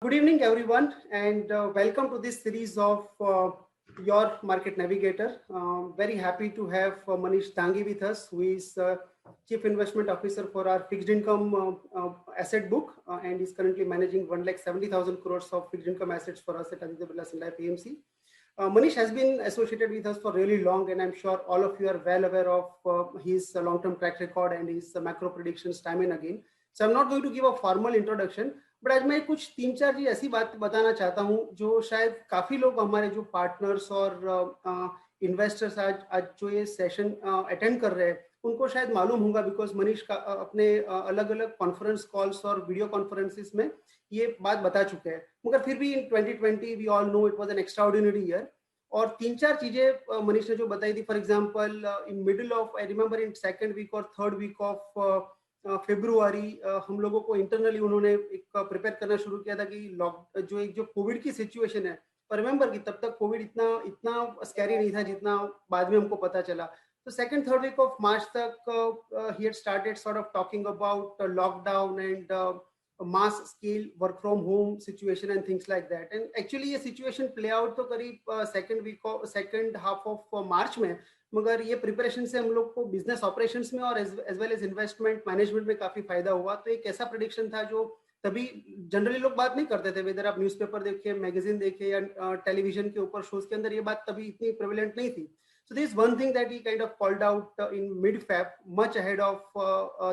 Good evening, everyone, and welcome to this series of Your Market Navigator. Very happy to have Manish Dangi with us, who is Chief Investment Officer for our fixed income asset book, and is currently managing 1,70,000 crores of fixed income assets for us at Aditya Birla Sun Life AMC. Manish has been associated with us for really long, and I'm sure all of you are well aware of his long-term track record and his macro predictions time and again. So I'm not going to give a formal introduction, but आज मैं कुछ 3-4 चीज ऐसी बात बताना चाहता हूं जो शायद काफी लोग हमारे जो पार्टनर्स और इन्वेस्टर्स आज जो ये सेशन अटेंड कर रहे हैं उनको शायद मालूम होगा, बिकॉज मनीष का अपने अलग अलग कॉन्फ्रेंस कॉल्स और वीडियो कॉन्फ्रेंसिस में ये बात बता चुके हैं. मगर फिर भी in 2020 we all know it was an extraordinary year. और 3-4 चीजें मनीष ने जो बताई थी, for example in middle of, I remember in second week और थर्ड वीक ऑफ फरवरी हम लोगों को इंटरनली उन्होंने एक प्रिपेयर करना शुरू किया था कि जो कोविड की सिचुएशन है, पर रिमेंबर कि तब तक कोविड इतना स्कैरी नहीं था जितना बाद में हमको पता चला. तो second third week of March तक ही had started sort of talking about lockdown and mass scale work from home situation and things like that. And actually ये सिचुएशन प्ले आउट तो करीब सेकंड हाफ ऑफ मार्च में, मगर ये preparation से हम लोग को बिजनेस ऑपरेशंस में और as well as investment management में काफी फायदा हुआ. तो एक ऐसा प्रेडिक्शन था जो तभी जनरली लोग बात नहीं करते थे, वेदर आप न्यूज़पेपर देखिए, मैगजीन देखिए या टेलीविजन के ऊपर शोज के अंदर ये बात तभी इतनी प्रेवलेंट नहीं थी. So this is one thing that he kind of called out in mid-Feb, much ahead of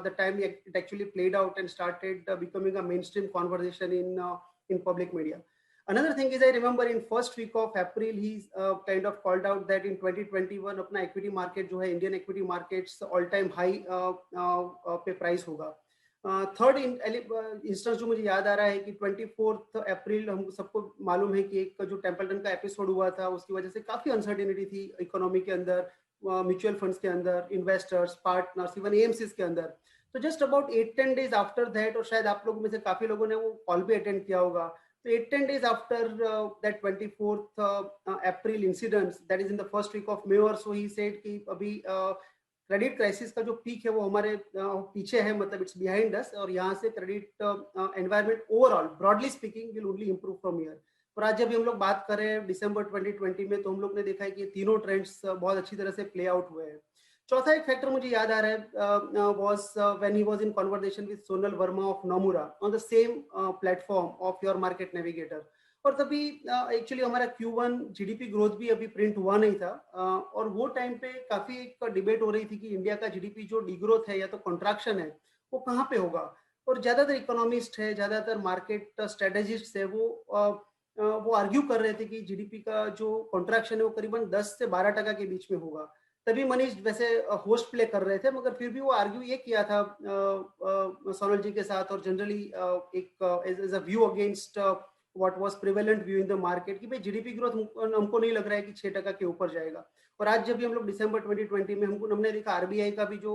the time it actually played out and started becoming a mainstream conversation in public media. Another thing is, I remember in first week of April, he kind of called out that in 2021 अपना equity market जो है, Indian equity markets all time high पे price होगा. Third instance जो मुझे याद आ रहा है कि 24 अप्रैल हम सबको मालूम है कि एक जो टेम्पल्टन का एपिसोड हुआ था, उसकी वजह से काफी अनसर्टेनिटी थी इकोनॉमी के अंदर, म्यूचुअल फंड्स के अंदर, इन्वेस्टर्स, पार्टनर्स, इवन एएमसीज के अंदर. तो just about 8-10 days after that, और शायद आप लोगों में से काफी लोगों ने वो कॉल भी अटेंड किया होगा, तो 8-10 days after that 24th April incidents, that is in the first week of May or so, he said कि अभी क्रेडिट क्राइसिस का जो पीक है वो हमारे पीछे है, मतलब इट्स बिहाइंड अस, और यहाँ से credit environment overall broadly speaking will only improve from here. पर आज जब हम लोग बात कर रहे हैं दिसंबर 2020 में, तो हम लोग ने देखा है कि ये तीनों ट्रेंड्स बहुत अच्छी तरह से प्ले आउट हुए हैं. चौथा एक फैक्टर मुझे याद आ रहा है was when he was in conversation with Sonal Verma of Nomura on the same platform of Your Market Navigator. और तभी एक्चुअली हमारा Q1 जीडीपी ग्रोथ भी अभी प्रिंट हुआ नहीं था, और वो टाइम पे काफी एक डिबेट हो रही थी कि इंडिया का जीडीपी जो डिग्रोथ है या तो कॉन्ट्रैक्शन है वो कहाँ पे होगा. और ज्यादातर इकोनॉमिस्ट है, ज्यादातर मार्केट स्ट्रेटेजिस्ट है, वो आर्ग्यू कर रहे थे कि जीडीपी का जो कॉन्ट्रैक्शन है वो करीबन 10 से 12% के बीच में होगा. तभी मनीष वैसे होस्ट प्ले कर रहे थे, मगर फिर भी वो आर्ग्यू ये किया था सोनल जी के साथ, और जनरली एक as a view against what was prevalent view in the market कि भाई जीडीपी ग्रोथ हमको नहीं लग रहा है कि 6% के ऊपर जाएगा. और आज जब भी हम लोग दिसंबर 2020 में हमने देखा आरबीआई का भी जो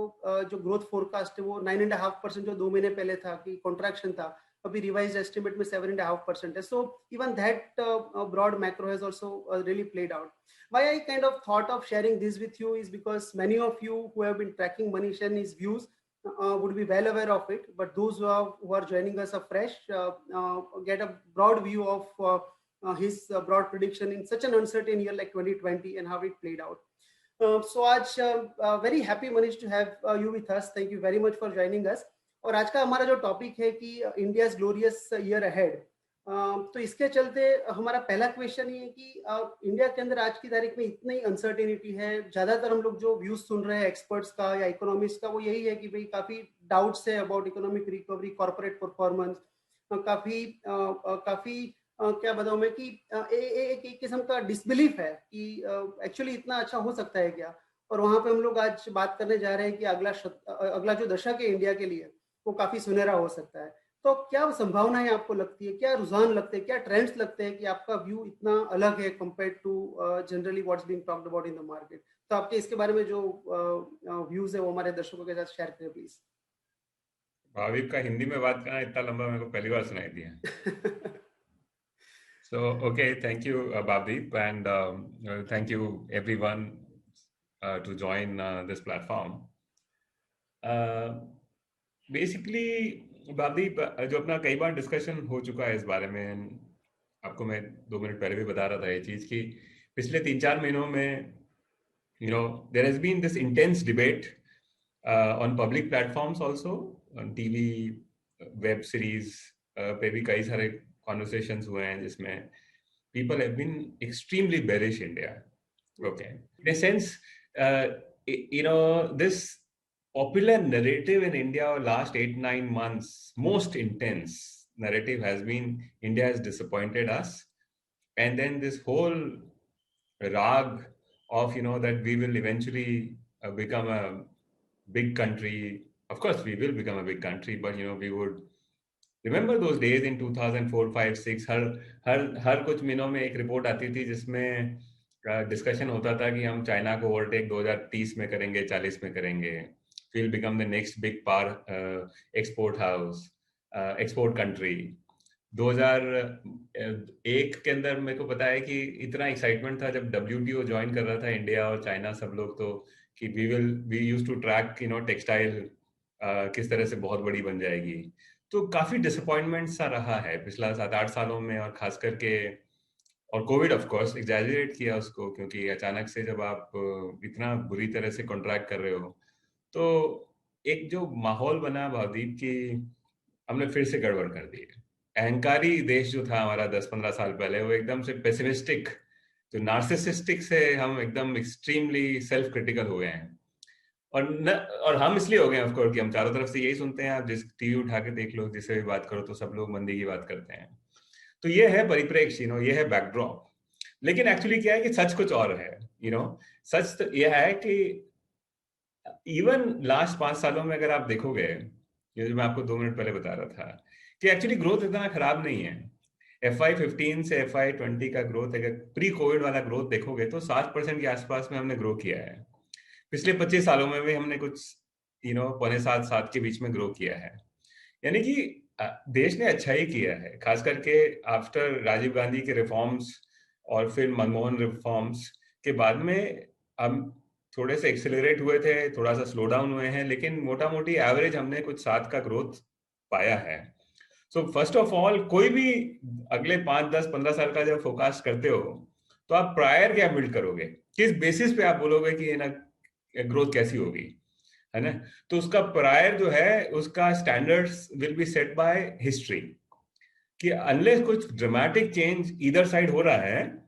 ग्रोथ फोरकास्ट है वो 9.5% जो 2 महीने पहले था कि कॉन्ट्रैक्शन था, अभी रिवाइज्ड एस्टिमेट में 7.5% है. So even that broad macro has also really played out. Why I kind of thought of sharing this with you is because many of you who have been tracking Manish and his views would be well aware of it, but those who are joining us afresh get a broad view of his broad prediction in such an uncertain year like 2020 and how it played out. So आज very happy Manish to have you with us. Thank you very much for joining us. और आज का हमारा जो topic है कि India's glorious year ahead, तो इसके चलते हमारा पहला क्वेश्चन ये है कि इंडिया के अंदर आज की तारीख में इतनी अनसर्टेनिटी है. ज्यादातर हम लोग जो व्यूज सुन रहे हैं एक्सपर्ट्स का या इकोनॉमिस्ट का, वो यही है कि भाई काफी डाउट्स है about economic recovery, corporate performance, काफी क्या बताऊं मैं कि एक किस्म का डिसबिलीफ है कि एक्चुअली इतना अच्छा हो सकता है क्या. और वहां पे हम लोग आज बात करने जा रहे हैं कि अगला जो दशक है इंडिया के लिए वो काफी सुनहरा हो सकता है. तो क्या संभावनाएं आपको लगती है, क्या रुझान लगते हैं, क्या ट्रेंड्स लगते हैं कि आपका व्यू इतना अलग है compared to generally what's being talked about in the market. तो आपके इसके बारे में जो व्यूज है वो हमारे दर्शकों के साथ शेयर करें प्लीज. भाविक का हिंदी में बात करना इतना लंबा मेरे को पहली बार सुनाई दिया. So okay, thank you Bhavdeep, and thank you everyone to join this platform. Basically बाबदीप, जो अपना कई बार डिस्कशन हो चुका है इस बारे में, आपको मैं 2 मिनट पहले भी बता रहा था ये चीज कि पिछले 3-4 महीनों में there has been this intense debate on public platforms also, on TV, web series पे भी कई सारे conversations हुए हैं जिसमें people have been extremely bearish India. Okay. In a sense, this popular narrative in India over last 8-9 months, most intense narrative has been India has disappointed us. And then this whole rag of, that we will eventually become a big country. Of course, we will become a big country, but, we would remember those days in 2004, 5, 6, हर कुछ महीनों में एक report आती थी जिसमें discussion होता था कि हम चाइना को ओवरटेक 2030 में करेंगे, 40 में करेंगे, will become the next big power export house, export country. 2001 के अंदर मेरे को पता है कि इतना एक्साइटमेंट था जब WTO ज्वाइन कर रहा था इंडिया और चाइना सब लोग, तो कि we use to track textile किस तरह से बहुत बड़ी बन जाएगी। तो काफी डिसअपॉइंटमेंट सा रहा है पिछला 7-8 सालों में, और खास करके और कोविड ऑफ कोर्स एग्जैजरेट किया उसको, क्योंकि अचानक से जब आप इतना बुरी तरह से कॉन्ट्रैक्ट कर रहे हो तो एक जो माहौल बना भावदीप की हमने फिर से गड़बड़ कर दी है। अहंकारी देश जो था हमारा 10-15 साल पहले, वो एकदम से पेसिमिस्टिक, जो नार्सिसिस्टिक से हम एकदम एक्सट्रीमली सेल्फ क्रिटिकल हो गए हैं। और हम इसलिए हो गए ऑफ कोर्स कि हम चारों तरफ से यही सुनते हैं, आप जिस टीवी उठा के देख लो, जिससे भी बात करो तो सब लोग मंदी की बात करते हैं। तो ये है परिप्रेक्ष्य, ये है बैकड्रॉप। लेकिन एक्चुअली क्या है कि सच कुछ और है। सच तो यह है कि इवन लास्ट 5 सालों में अगर आप देखोगे, ये जो मैं आपको 2 मिनट पहले बता रहा था, कि एक्चुअली ग्रोथ इतना खराब नहीं है। FY15 से FY20 का ग्रोथ, अगर प्री कोविड वाला ग्रोथ देखोगे तो 7% के आसपास में हमने ग्रो किया है। पिछले 25 सालों में भी हमने कुछ 6.75-7 के बीच में ग्रो किया है। यानी कि देश ने अच्छा ही किया है, खास करके आफ्टर राजीव गांधी के रिफॉर्म्स और फिर मनमोहन रिफॉर्म्स के बाद में हम थोड़े से एक्सेलरेट हुए थे, थोड़ा सा स्लो डाउन हुए हैं, लेकिन मोटा मोटी एवरेज हमने कुछ 7 का ग्रोथ पाया है। सो फर्स्ट ऑफ ऑल, कोई भी अगले 5, 10, 15 साल का जब फोरकास्ट करते हो तो आप प्रायर क्या बिल्ड करोगे, किस बेसिस पे आप बोलोगे कि ना ग्रोथ कैसी होगी, है ना? तो उसका प्रायर जो है, उसका standards will be set by history, कि अनलेस कुछ ड्रामेटिक चेंज इधर साइड हो रहा है,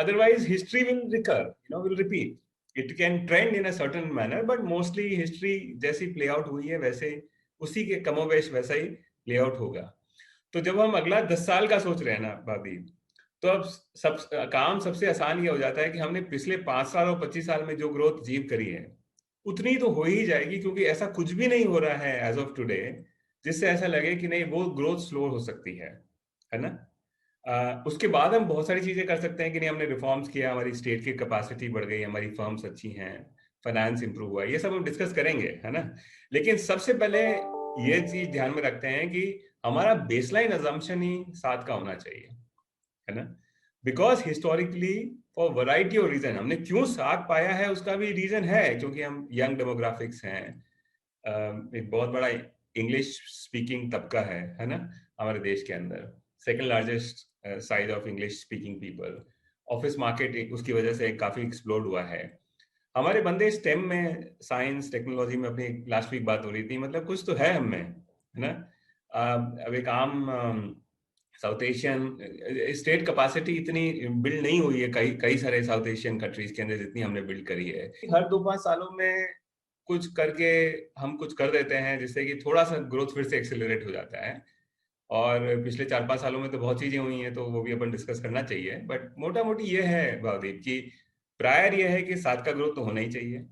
otherwise history will recur, will repeat. It can trend in a certain manner, but mostly history जैसी प्ले आउट हुई है वैसे उसी के कमोबेश वैसा ही प्ले आउट होगा। तो जब हम अगला 10 साल का सोच रहे हैं ना भाभी, तो अब काम सबसे आसान ये हो जाता है कि हमने पिछले 5 साल और 25 साल में जो ग्रोथ अचीव करी है उतनी तो हो ही जाएगी, क्योंकि ऐसा कुछ भी नहीं हो रहा है एज ऑफ टुडे जिससे ऐसा लगे कि नहीं वो ग्रोथ स्लो हो सकती है ना? उसके बाद हम बहुत सारी चीजें कर सकते हैं कि नहीं, हमने रिफॉर्म्स किया, हमारी स्टेट की कैपेसिटी बढ़ गई, हमारी फर्म्स अच्छी हैं, फाइनेंस इंप्रूव हुआ, ये सब हम डिस्कस करेंगे, है ना? लेकिन सबसे पहले ये चीज ध्यान में रखते हैं कि हमारा बेसलाइन अजम्पशन ही 7 का होना चाहिए, है ना? Because historically for variety of reason हमने क्यों 7 पाया है, उसका भी रीजन है, क्योंकि हम यंग डेमोग्राफिक्स हैं, एक बहुत बड़ा इंग्लिश स्पीकिंग तबका है ना हमारे देश के अंदर, second largest size of English speaking people, office market उसकी वजह से काफी एक्सप्लोड हुआ है, हमारे बंदे स्टेम में, साइंस टेक्नोलॉजी में, अपनी लास्ट वीक बात हो रही थी, मतलब कुछ तो है हम में, है ना? अब एक आम साउथ एशियन स्टेट कैपेसिटी इतनी बिल्ड नहीं हुई है कई सारे साउथ एशियन कंट्रीज के अंदर जितनी हमने बिल्ड करी है। हर 2-5 सालों में कुछ करके हम कुछ कर देते हैं जिससे कि थोड़ा सा ग्रोथ फिर से एक्सेलरेट हो जाता है, और पिछले 4-5 सालों में तो बहुत चीजें हुई हैं तो वो भी अपन डिस्कस करना चाहिए, बट मोटा मोटी ये है भावदीप की प्रायर ये है कि 7 का ग्रोथ तो होना ही चाहिए,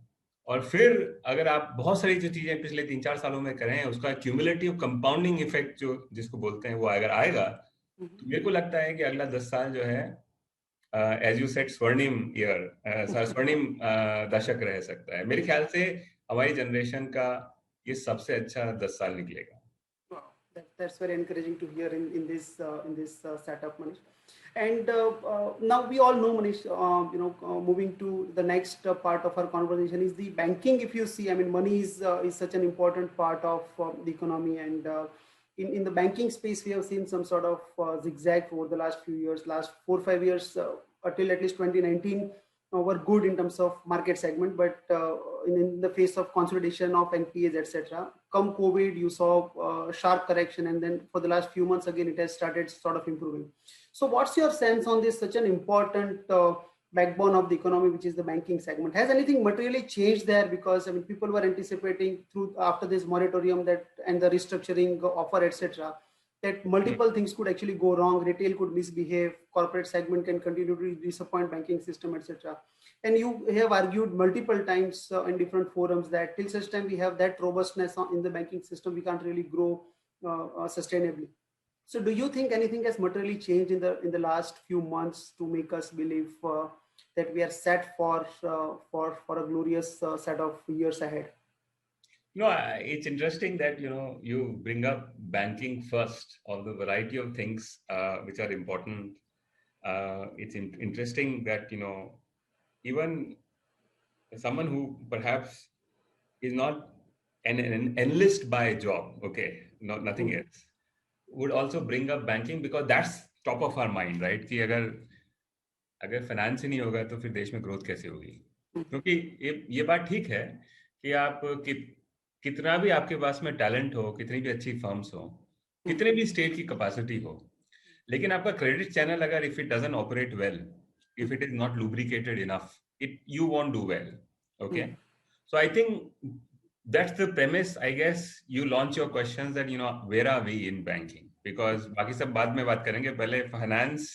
और फिर अगर आप बहुत सारी जो चीजें पिछले 3-4 सालों में करें उसका क्यूमुलेटिव कंपाउंडिंग इफेक्ट जो जिसको बोलते हैं वो अगर आएगा, तो मेरे को लगता है कि अगला 10 साल जो है एज यू सेड स्वर्णिम ईयर, स्वर्णिम दशक रह सकता है। मेरे ख्याल से हमारी जनरेशन का ये सबसे अच्छा 10 साल निकलेगा। Wow, that's very encouraging to hear in this setup, Manish. And now we all know, Manish, moving to the next part of our conversation is the banking. If you see, I mean, money is such an important part of the economy. And in the banking space, we have seen some sort of zigzag over the last few years, last 4 or 5 years, until at least 2019 were good in terms of market segment. But in the face of consolidation of NPAs, etc., come COVID, you saw sharp correction. And then for the last few months, again, it has started sort of improving. So what's your sense on this such an important backbone of the economy, which is the banking segment? Has anything materially changed there? Because I mean, people were anticipating through after this moratorium that and the restructuring offer, etc., that multiple things could actually go wrong. Retail could misbehave, corporate segment can continue to disappoint banking system, etc. And you have argued multiple times in different forums that till such time we have that robustness in the banking system, we can't really grow sustainably. So, do you think anything has materially changed in the last few months to make us believe that we are set for a glorious set of years ahead? No, it's interesting that you bring up banking first of the variety of things which are important. It's interesting that even someone who perhaps is not an analyst by job, okay, nothing else, would also bring up banking because that's top of our mind, right? कि अगर finance ही नहीं होगा तो फिर देश में growth कैसे होगी? क्योंकि ये बात ठीक है कि आप कितना भी आपके पास में टैलेंट हो, कितनी भी अच्छी फर्म्स हो, कितने भी स्टेट की कैपेसिटी हो, लेकिन आपका क्रेडिट चैनल अगर if it doesn't operate well, if it is not lubricated enough, you won't do well. Okay. So I think that's the premise. I guess you launch your questions that where are we in banking, because बाकी सब बाद में बात करेंगे. पहले finance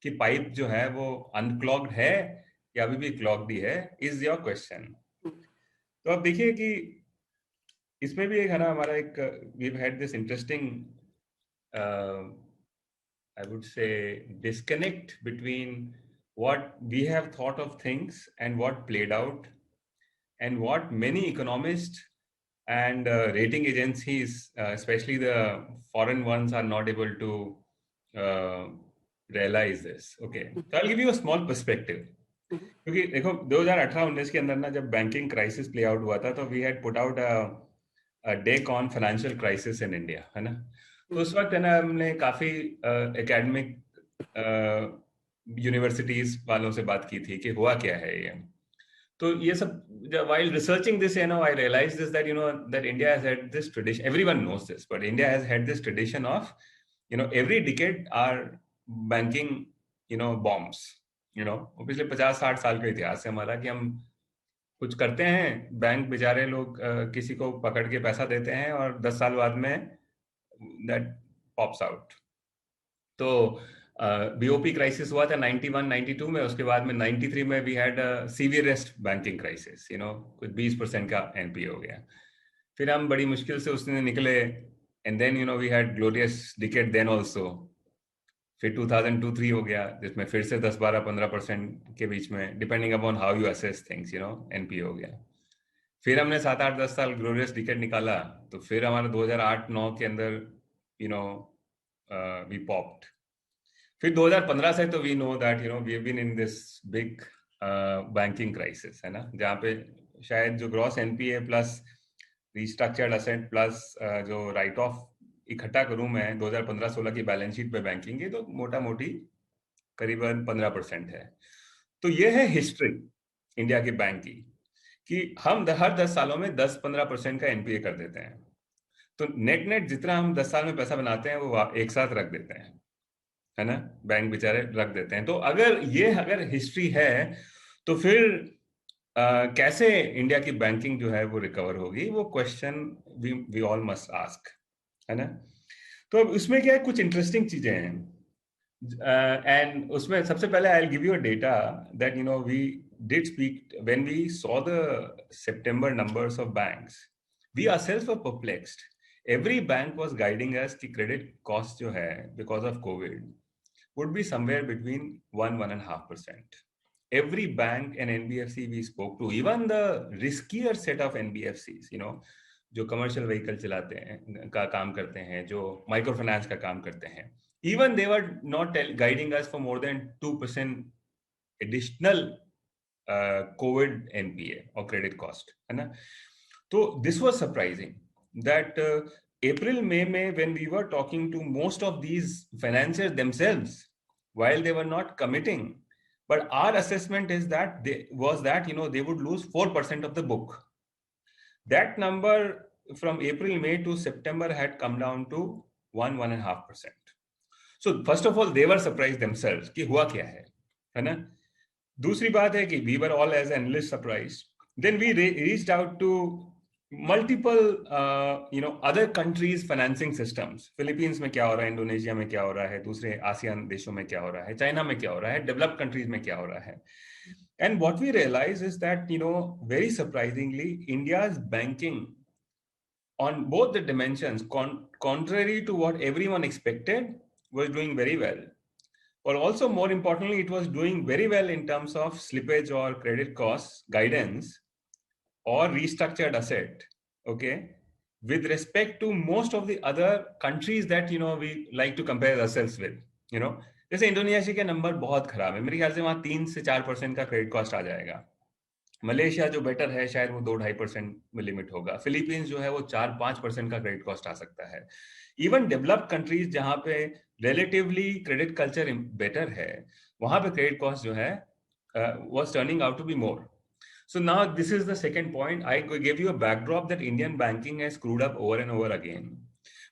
की pipe जो है वो अनक्लॉग्ड है या अभी भी क्लॉग्ड ही है, इज योर क्वेश्चन. तो अब देखिए कि इसमें भी एक है ना, हमारा एक we've had this interesting I would say disconnect between what we have thought of things and what played out, and what many economists and rating agencies, especially the foreign ones, are not able to realize this. Okay, so I'll give you a small perspective. क्योंकि देखो 2018-19 के अंदर ना जब banking crisis play out हुआ था तो we had put out a deck on financial crisis in India, है ना. तो उस वक्त है ना हमने काफी एकेडमिक यूनिवर्सिटीज वालों से बात की थी कि हुआ क्या है ये. तो ये सब while researching this, I realized this that that India has had this tradition. Everyone knows this, but India has had this tradition of every decade our banking bombs. वो पिछले 50-60 साल का इतिहास है हमारा कि हम कुछ करते हैं, बैंक बेचारे लोग किसी को पकड़ के पैसा देते हैं और 10 साल बाद में that pops out. तो बीओपी क्राइसिस हुआ था 91-92 में, उसके बाद में 93 में वी हैड सीवियरेस्ट बैंकिंग क्राइसिस, कुछ 20% का एनपीए हो गया. फिर हम बड़ी मुश्किल से उसने निकले, and then we had glorious decade then also. फिर 2002-03 हो गया जिसमें फिर से 10-12-15% के बीच में, depending upon how you assess things, NPA हो गया. फिर हमने 7-8-10 साल ग्लोरियस डिकेड निकाला, तो फिर हमारा 2008-9 के अंदर वी पॉप्ड. फिर 2015 से तो we know that we have been in this big banking crisis, है ना, जहाँ पे शायद जो gross NPA plus restructured asset plus जो राइट ऑफ इकट्ठा करूं मैं 2015-16 की बैलेंस शीट पे बैंकिंग की, तो मोटा मोटी करीबन 15% है. तो ये है हिस्ट्री इंडिया के बैंक की, कि हम हर 10 सालों में 10-15% का एनपीए कर देते हैं. तो नेट जितना हम 10 साल में पैसा बनाते हैं वो एक साथ रख देते हैं, है ना, बैंक बेचारे रख देते हैं. तो अगर हिस्ट्री है तो फिर कैसे इंडिया की बैंकिंग जो है वो रिकवर होगी, वो question we all must ask, है ना. तो उसमें क्या है, कुछ इंटरेस्टिंग चीजें हैं, एंड उसमें सबसे पहले I will give you a data that we did speak when we saw the September numbers of banks, we ourselves were perplexed. Every bank was guiding us कि credit cost जो है because of COVID would be somewhere between 1-1.5%. Every bank and NBFC we spoke to, even the riskier set of NBFCs, जो commercial vehicle चलाते हैं, का काम करते हैं, जो microfinance का काम करते हैं, Even they were not guiding us for more than 2% additional COVID NPA or credit cost. So this was surprising that April, May, when we were talking to most of these financiers themselves, while they were not committing, but our assessment is that they would lose 4% of the book. That number from April, May to September had come down to 1.5%. So first of all, they were surprised themselves कि हुआ क्या है ना? दूसरी बात है कि we were all as analysts surprised. Then we reached out to multiple other countries financing systems. Philippines में क्या हो रहा है, इंडोनेशिया में क्या हो रहा है, दूसरे आसियान देशों में क्या हो रहा है, चाइना में क्या हो रहा है, डेवलप्ड कंट्रीज में क्या हो रहा है. And what we realize is that, very surprisingly, India's banking on both the dimensions, contrary to what everyone expected, was doing very well. But also, more importantly, it was doing very well in terms of slippage or credit costs guidance or restructured asset, okay, with respect to most of the other countries that, we like to compare ourselves with, जैसे Indonesia के number बहुत खराब है, मेरे ख्याल से वहां 3 से 4% का क्रेडिट कॉस्ट आ जाएगा. मलेशिया जो बेटर है शायद वो 2-2.5% में लिमिट होगा. फिलीपींस जो है वो 4-5% का क्रेडिट कॉस्ट आ सकता है. इवन डेवलप्ड कंट्रीज जहां पे रिलेटिवली क्रेडिट कल्चर बेटर है, वहां पे क्रेडिट कॉस्ट जो है was turning out to be more. So now this is the second point. I gave you a backdrop that Indian banking has screwed up over and over again.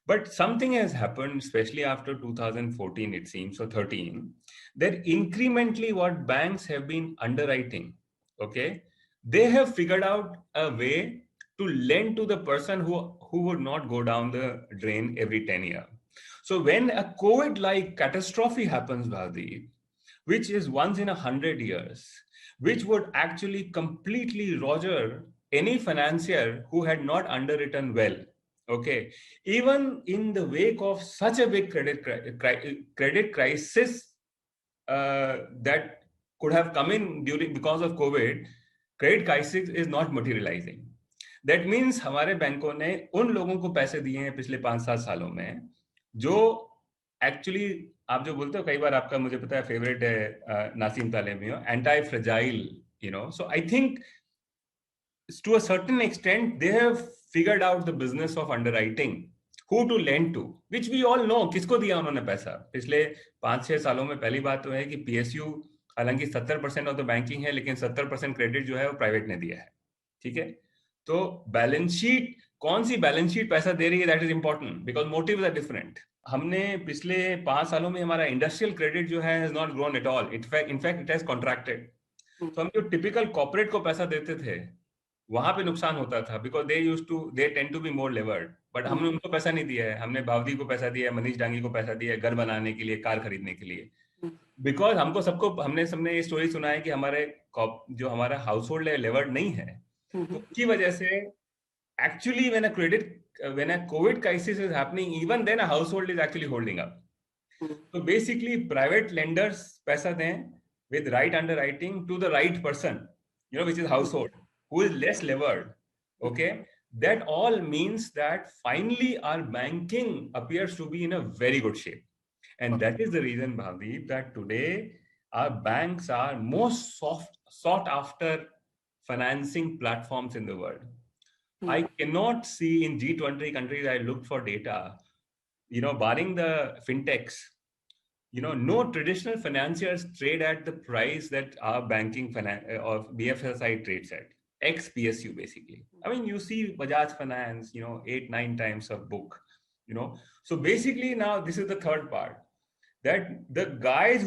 But something has happened, especially after 2014, it seems, or 13, that incrementally what banks have been underwriting, okay, they have figured out a way to lend to the person who would not go down the drain every 10 years. So when a COVID-like catastrophe happens, Bhardeep, which is once in 100 years, which would actually completely roger any financier who had not underwritten well, okay, even in the wake of such a big credit crisis that could have come in because of COVID, credit crisis is not materializing. That means हमारे बैंकों ने उन लोगों को पैसे दिए हैं पिछले 5-7 सालों में, जो एक्चुअली आप जो बोलते हो, कई बार आपका मुझे पता है फेवरेट है Nassim Taleb, anti fragile, so I think to a certain extent they have figured out the business of underwriting, who to lend to, which we all know. किसको दिया उन्होंने पैसा पिछले 5-6 सालों में? पहली बात तो है कि PSU हालांकि 70% ऑफ द बैंकिंग है, लेकिन 70% क्रेडिट जो है वो प्राइवेट ने दिया है, ठीक है? तो बैलेंस शीट, कौन सी बैलेंस शीट पैसा दे रही है, that is important, because motives are different. हमने पिछले 5 सालों में हमारा इंडस्ट्रियल क्रेडिट जो है has not grown at all. In fact it has contracted. तो हम जो टिपिकल कॉर्पोरेट को पैसा देते थे वहां पे नुकसान होता था, because they tend to be more levered. But हमने उनको पैसा नहीं दिया है. हमने बावदी को पैसा दिया है, मनीष डांगी को पैसा दिया है घर बनाने के लिए, कार खरीदने के लिए. बिकॉज हमने ये स्टोरी सुना है कि जो हमारा हाउस होल्ड है लेवर्ड नहीं है. तो उसकी वजह से actually when a COVID crisis is happening, even then a household is actually holding up. So basically private lenders पैसा दें with right underwriting to the right person, which is household, who is less levered, okay? That all means that finally our banking appears to be in a very good shape. And that is the reason, Bhavdeep, that today our banks are most sought after financing platforms in the world. I cannot see in G20 countries, I looked for data, barring the fintechs, no traditional financiers trade at the price that our banking or BFSI trades at, ex-PSU basically. I mean, you see Bajaj Finance, 8-9 times of book, So basically now this is the third part, that the guys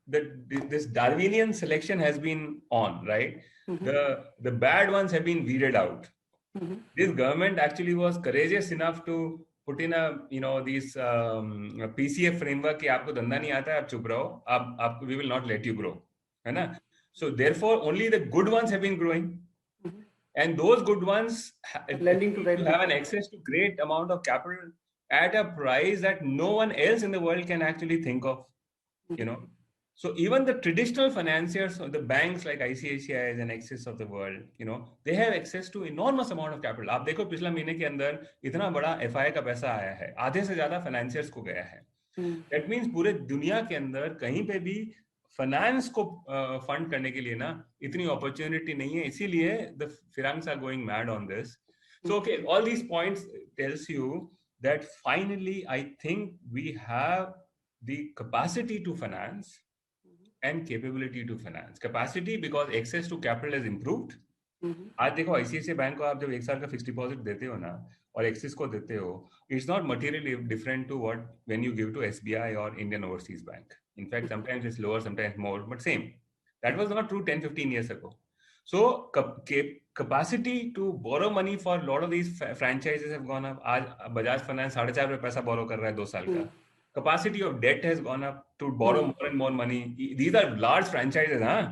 this Darwinian selection has been on, right? The bad ones have been weeded out. This government actually was courageous enough to put in these PCF framework कि आपको धंधा नहीं आता है, आप चुप रहो, आप we will not let you grow, है ना? So therefore only the good ones have been growing, and those good ones lending to have an access to great amount of capital at a price that no one else in the world can actually think of, So even the traditional financiers, the banks like ICICI and Axis of the world, they have access to enormous amount of capital. आप देखो पिछला महीने के अंदर इतना बड़ा FI का पैसा आया है, आधे से ज्यादा financiers को गया है. दैट मीन्स पूरे दुनिया के अंदर कहीं पे भी फाइनेंस को फंड करने के लिए ना इतनी अपॉर्चुनिटी नहीं है, इसीलिए the firangs are going mad on this. So okay, all these points tells you that finally I think we have the capacity to finance and capability to finance. Capacity because access to capital has improved. आज देखो ICICI bank को आप जब 1 साल का fix deposit देते हो ना और एक्सिस को देते हो, it's not materially different to what when you give to SBI और Indian Overseas bank. In fact sometimes it's lower, sometimes more, but same. That was not true 10-15 years ago. So capacity to borrow money for a lot of these franchises have gone up. आज Bajaj finance 4.5 रुपए पैसा बोरो कर रहा है 2 साल का. Capacity of debt has gone up to borrow more and more money. These are large franchises, huh?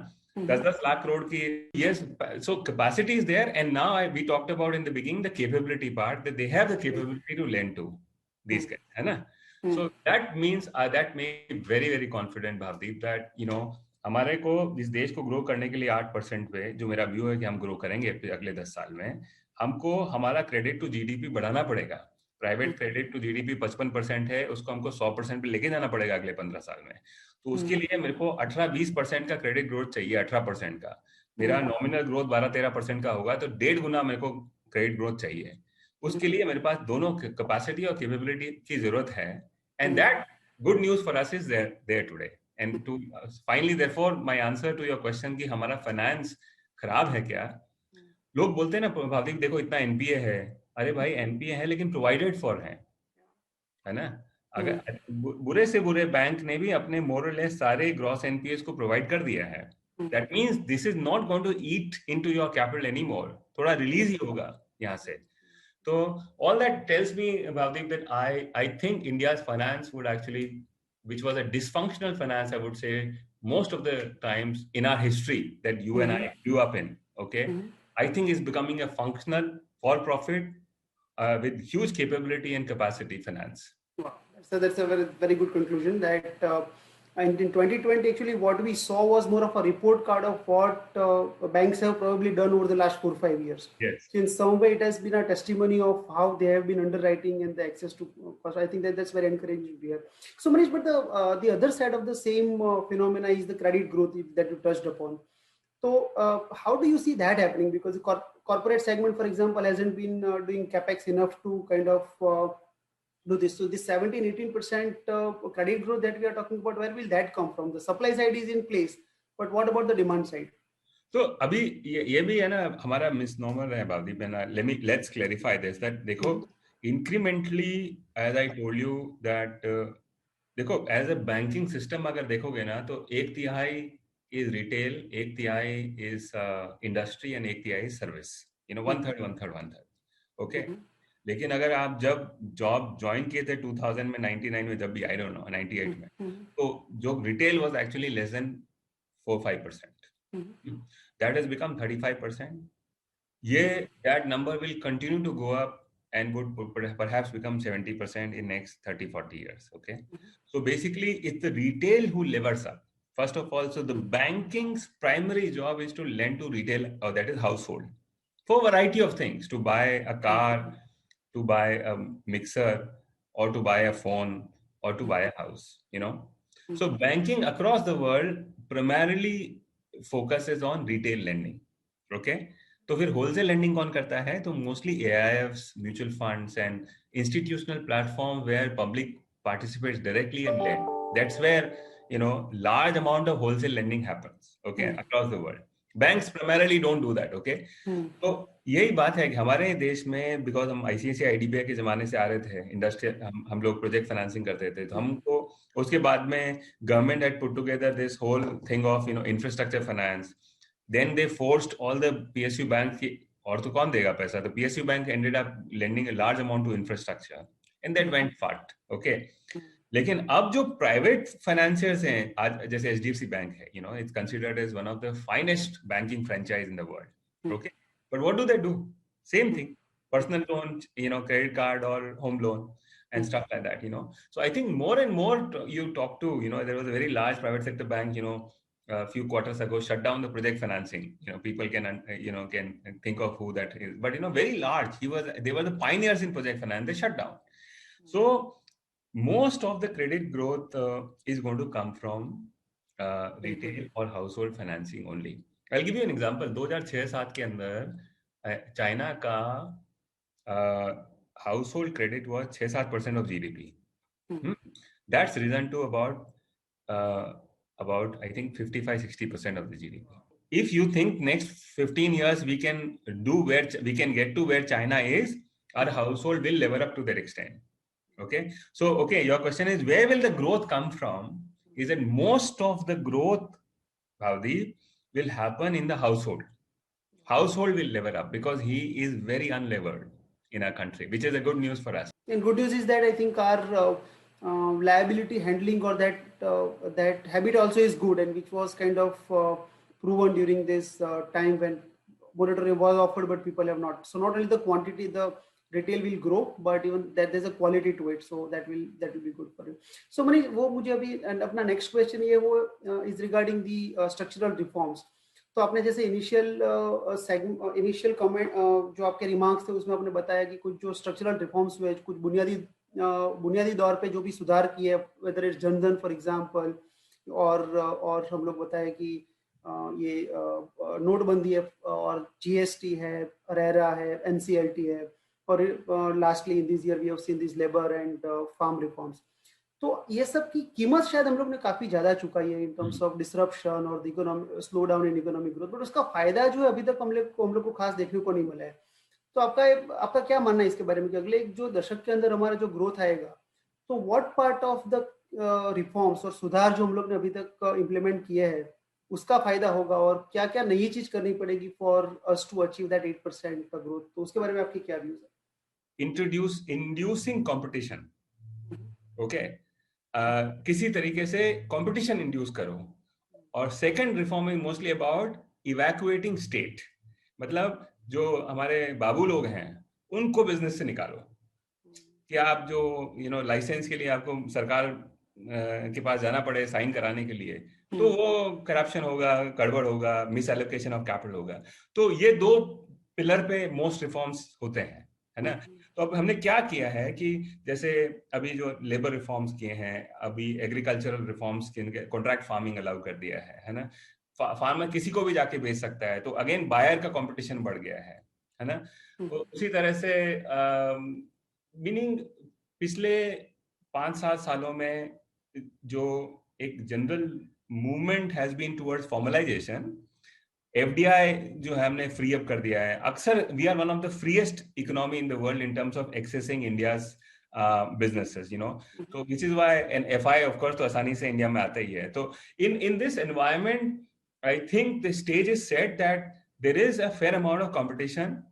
10 lakh crore की. Yes, so capacity is there, and now we talked about in the beginning the capability part, that they have the capability to lend to these guys, है ना? So that means that makes me very very confident, Bhavdeep, that you know हमारे को इस देश को grow करने के लिए 8% पे जो मेरा व्यू है कि हम ग्रो करेंगे अगले 10 साल में, हमको हमारा क्रेडिट टू जीडीपी बढ़ाना पड़ेगा. प्राइवेट क्रेडिट टू जीडीपी 55% है, उसको हमको 100% पे लेके जाना पड़ेगा अगले 15 साल में. तो उसके लिए मेरे को 18-20% का क्रेडिट ग्रोथ चाहिए. 18% का मेरा नॉमिनल ग्रोथ 12-13% का होगा, तो 1.5 गुना मेरे को क्रेडिट ग्रोथ चाहिए. उसके लिए मेरे पास दोनों कैपेसिटी और कैपेबिलिटी की जरूरत है. And that good news for us is there today. And to finally, therefore, my answer to your question कि हमारा फाइनेंस खराब है क्या? लोग बोलते हैं ना भाविक, देखो इतना एनपीए है. अरे भाई एनपीए है लेकिन प्रोवाइडेड फॉर है ना? अगर बुरे से बुरे बैंक ने भी अपने मोर और लेस सारे ग्रॉस एनपीएस को प्रोवाइड कर दिया है. That means this is not going to eat into your capital anymore. थोड़ा रिलीज ही होगा यहाँ से. तो all that tells me, Bhavdeep, that I think India's finance would actually, which was a dysfunctional finance, I would say, most of the times in our history that you and I grew up in, okay, I think is becoming a functional, for-profit, with huge capability and capacity finance. Wow. So that's a very, very good conclusion. That and in 2020, actually, what we saw was more of a report card of what banks have probably done over the last 4-5 years. Yes. So in some way, it has been a testimony of how they have been underwriting and the access to. I think that's very encouraging to hear. So Manish, but the other side of the same phenomena is the credit growth that you touched upon. So how do you see that happening? Because the corporate segment, for example, hasn't been doing capex enough to kind of do this. So this 17-18% credit growth that we are talking about, where will that come from? The supply side is in place, but what about the demand side? तो अभी ये भी है ना हमारा misnomer है भावदीप, है ना. Let's clarify this, that देखो incrementally, as I told you that देखो as a banking system अगर देखोगे ना तो 1/3 is retail, 1/3 is industry and 1/3 is service. You know, 1/3. Okay. लेकिन अगर आप जब जॉब ज्वाइन किए थे 2000 में, 99 में, जब भी, आई डोंट नो, 98 में, तो जो retail was actually less than 4-5%. That has become 35%. ये that number will continue to go up and would perhaps become 70% in next 30-40 years. Okay. So basically it's the retail who levers up first of all. So the banking's primary job is to lend to retail, or that is household, for a variety of things, to buy a car, to buy a mixer, or to buy a phone, or to buy a house, you know. So banking across the world primarily focuses on retail lending. Okay. तो फिर wholesale lending कौन करता है? तो mostly AIFs, mutual funds and institutional platform where public participates directly and lend. That's where you know large amount of wholesale lending happens, okay, across the world. Banks primarily don't do that, okay. तो यही बात है कि हमारे देश में, because हम ICICI IDBI के जमाने से आ रहे थे, इंडस्ट्रियल, हम लोग प्रोजेक्ट फाइनेंसिंग करते थे, तो हमको उसके बाद में government had put together this whole thing of infrastructure finance. Then they forced all the PSU banks की, और तो कौन देगा पैसा? तो PSU bank ended up lending a large amount to infrastructure, and that went fucked, okay. लेकिन अब जो प्राइवेट फाइनेंसियर्स हैं, आज जैसे HDFC बैंक है, you know, it's considered as one of the finest banking franchise in the world, okay. But what do they do? Same thing, personal loan, you know, credit card or home loan and stuff like that, you know. So I think more and more you talk to, you know, there was a very large private sector bank, you know, a few quarters ago, shut down the project financing. You know, people can think of who that is, but you know, very large. They were the pioneers in project finance. They shut down. So most of the credit growth is going to come from retail or household financing only. I'll give you an example. 2006-7 के अंदर China का household credit was 6-7% of GDP. That's risen to about I think 55-60% of the GDP. If you think next 15 years we can get to where China is, our household will level up to that extent. Okay, so your question is, where will the growth come from? Is that most of the growth, Bhavdeep, will happen in the household. Household will level up because he is very unlevered in our country, which is a good news for us. And good news is that I think our liability handling or that habit also is good, and which was kind of proven during this time when moratorium was offered, but people have not. So not only the quantity, the retail will grow, but even that there's a quality to it, so that will be good for you. So Manish, वो मुझे अभी and अपना next question ये वो is regarding the structural reforms. तो आपने जैसे initial comment जो आपके रिमार्क्स थे उसमें आपने बताया कि कुछ जो स्ट्रक्चरल रिफॉर्म्स हुए, कुछ बुनियादी दौर पे जो भी सुधार किए, whether is Jan Dhan for example, और हम लोग बताए कि ये नोटबंदी है और जीएसटी है, रेरा है, एनसीएलटी है, और lastly in this year we have seen this labour and farm reforms. तो ये सब की कीमत शायद हम लोग ने काफी ज्यादा चुकाई है इन टर्म्स ऑफ डिसरप्शन और economic slow down in economic growth, but उसका फायदा जो है अभी तक हम लोग को खास देखने को नहीं मिला है. तो आपका क्या मानना है इसके बारे में कि अगले जो दशक के अंदर हमारा जो ग्रोथ आएगा, तो what part of the reforms और सुधार जो हम लोग ने अभी तक इम्प्लीमेंट किए हैं उसका फायदा होगा, और क्या क्या नई चीज करनी पड़ेगी for us to achieve that 8% का ग्रोथ? तो उसके बारे में आपकी क्या व्यूज है? Inducing competition. ओके, किसी तरीके से कंपटीशन इंड्यूस करो. और second reform is mostly about evacuating state. मतलब जो हमारे बाबू लोग हैं उनको बिजनेस से निकालो. कि आप जो लाइसेंस के लिए आपको सरकार के पास जाना पड़े साइन कराने के लिए, तो वो करप्शन होगा, गड़बड़ होगा, मिस एलोकेशन ऑफ कैपिटल होगा. तो ये दो पिलर पे मोस्ट रिफॉर्म्स होते हैं, है ना. तो अब हमने क्या किया है कि जैसे अभी जो लेबर रिफॉर्म्स किए हैं, अभी एग्रीकल्चरल रिफॉर्म्स के, कॉन्ट्रैक्ट फार्मिंग अलाउ कर दिया है ना. फार्मर किसी को भी जाके बेच सकता है, तो अगेन बायर का कंपटीशन बढ़ गया है ना. तो उसी तरह से मीनिंग पिछले 5-7 सालों में जो एक general movement has been towards formalisation. FDI जो है हमने फ्री अप कर दिया है. अक्सर we are one of the freest economy in the world in terms of accessing India's businesses, so which is why an FI of course तो आसानी से इंडिया में आता ही है. तो in this environment I think the stage is set that there is a fair amount of competition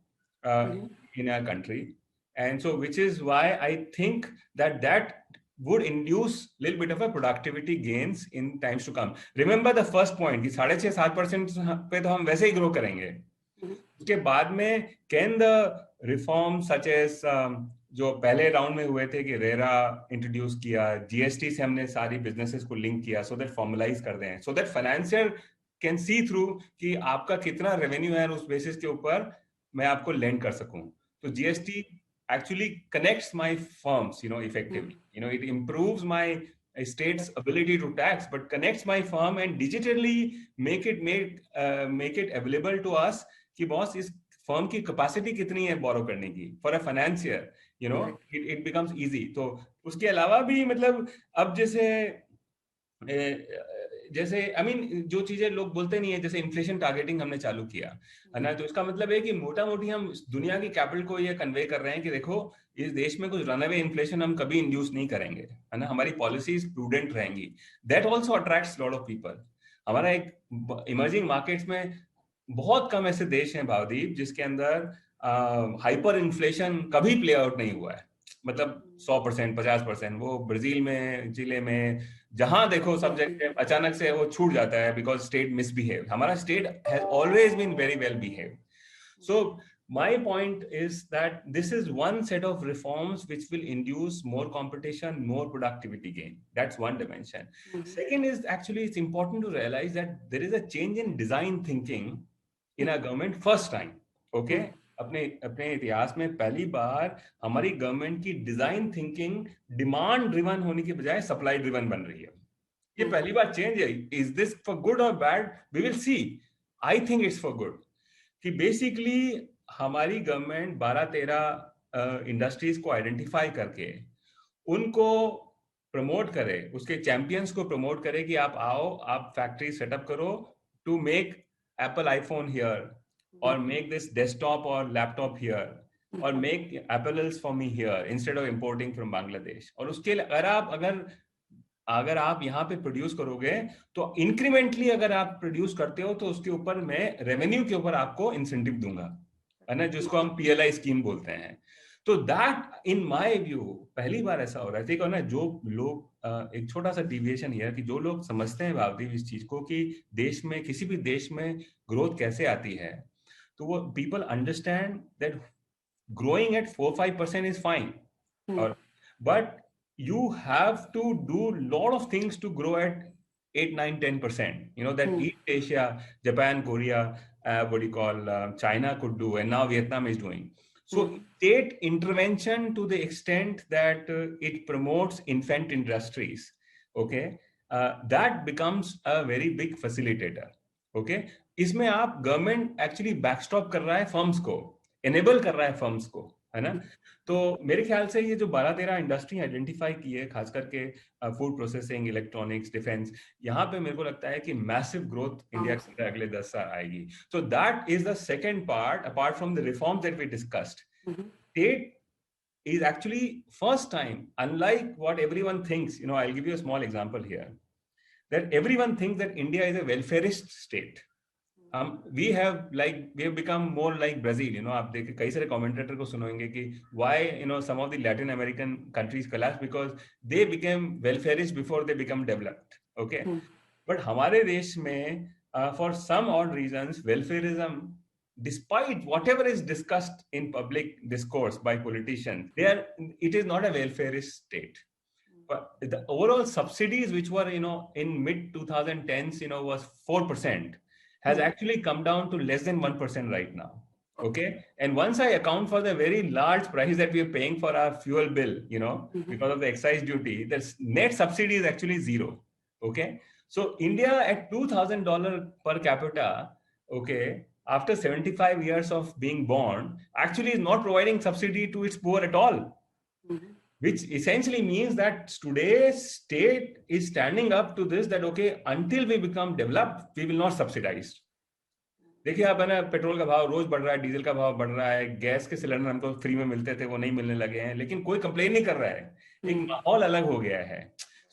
in our country, and so which is why I think that would induce a little bit of a productivity gains in times to come. Remember the first point कि 6.5-7% पे तो हम वैसे ही grow करेंगे. उसके बाद में can the reforms such as जो पहले राउंड में हुए थे कि रेरा इंट्रोड्यूस किया, जीएसटी से हमने सारी बिजनेसेस को लिंक किया सो दैट फॉर्मलाइज कर दें, so that financier can see through कि आपका कितना रेवेन्यू है, उस बेसिस के ऊपर मैं आपको लेंड कर सकूं. तो GST actually connects my firms, effectively. It improves my state's ability to tax, but connects my firm and digitally make it available to us कि बॉस इस फर्म की कैपेसिटी कितनी है बोरो करने की. For a financier it becomes easy. तो उसके अलावा भी मतलब अब जैसे आई मीन जो चीजें लोग बोलते नहीं है, जैसे इन्फ्लेशन टारगेटिंग हमने चालू किया है ना. तो इसका मतलब है कि मोटा मोटी हम दुनिया की कैपिटल को ये कन्वे कर रहे हैं कि देखो इस देश में कुछ रनअवे इन्फ्लेशन हम कभी इंड्यूस नहीं करेंगे, है ना. हमारी पॉलिसीज प्रूडेंट रहेंगी. That also attracts lot of people. हमारा एक इमर्जिंग मार्केट्स में बहुत कम ऐसे देश हैं भावदीप जिसके अंदर हाइपर इन्फ्लेशन कभी प्ले आउट नहीं हुआ है. मतलब 100%, 50%. वो ब्राजील में, चिले में, जहां देखो सब जगह अचानक से वो छूट जाता है बिकॉज स्टेट मिसबिहेव. हमारा state has always been very well behave. So my point is that this is one set of reforms which will induce more competition, more productivity gain. That's one dimension. Second is actually it's important to realize that there is a change in design thinking in our government first time. Okay, अपने अपने इतिहास में पहली बार हमारी government की design thinking demand driven होने की बजाय सप्लाई ड्रिवन बन रही है। ये पहली बार चेंज है। इज दिस फॉर गुड और bad? We will see. I think it's for good कि बेसिकली हमारी गवर्नमेंट 12-13 इंडस्ट्रीज को आइडेंटिफाई करके उनको प्रमोट करे, उसके चैंपियंस को प्रमोट करे कि आप आओ, आप फैक्ट्री सेटअप करो to make Apple iPhone here, और मेक दिस डेस्कटॉप और लैपटॉप हियर, और make Apples for me here instead of importing from Bangladesh. और उसके लिए अगर आप यहाँ पे प्रोड्यूस करोगे तो इंक्रीमेंटली अगर आप प्रोड्यूस करते हो तो उसके ऊपर मैं रेवेन्यू के ऊपर आपको इंसेंटिव दूंगा, है ना, जिसको हम पीएलआई स्कीम बोलते हैं। तो दैट इन माय व्यू पहली बार ऐसा हो रहा है। ठीक है ना, जो लोग एक छोटा सा डिविएशन है कि जो लोग समझते हैं बावजूद इस चीज को कि देश में, किसी भी देश में ग्रोथ कैसे आती है, तो वो people understand that growing at 4-5% is fine, or but you have to do lot of things to grow at 8-9-10%. You know that East Asia, Japan, Korea, what do you call, China could do, and now Vietnam is doing. So state intervention to the extent that it promotes infant industries, okay, that becomes a very big facilitator. Okay, इसमें आप government actually backstop कर रहा है firms को, enable कर रहा है firms को, है ना। तो मेरे ख्याल से ये जो 12-13 इंडस्ट्री आइडेंटिफाई की है, खास करके फूड प्रोसेसिंग, इलेक्ट्रॉनिक्स, डिफेंस, यहाँ पे मेरे को लगता है कि मैसिव ग्रोथ इंडिया के अंदर अगले 10 साल आएगी। So that is the second part apart from the reforms that we discussed. State is actually first time, unlike what everyone thinks, you know, I'll give you a small example here, that everyone thinks that India is a welfareist state. We have become more like Brazil, you know. आप देख कई सारे commentator को सुनोगे कि why, you know, some of the Latin American countries collapsed because they became welfareist before they become developed, okay. But हमारे देश में for some odd reasons welfareism, despite whatever is discussed in public discourse by politicians, it is not a welfareist state. But the overall subsidies, which were, you know, in mid 2010s, you know, was 4%, has actually come down to less than 1% right now. Okay. And once I account for the very large price that we are paying for our fuel bill, you know, because of the excise duty, the net subsidy is actually zero. Okay. So India at $2,000 per capita, okay, after 75 years of being born, actually is not providing subsidy to its poor at all. Which essentially means that today's state is standing up to this, that okay, until we become developed, we will not subsidize. देखिए आप, है ना, petrol का भाव रोज बढ़ रहा है, diesel का भाव बढ़ रहा है, गैस के सिलेंडर हमको फ्री में मिलते थे वो नहीं मिलने लगे हैं, लेकिन कोई कंप्लेन नहीं कर रहा है, एक माहौल अलग हो गया है.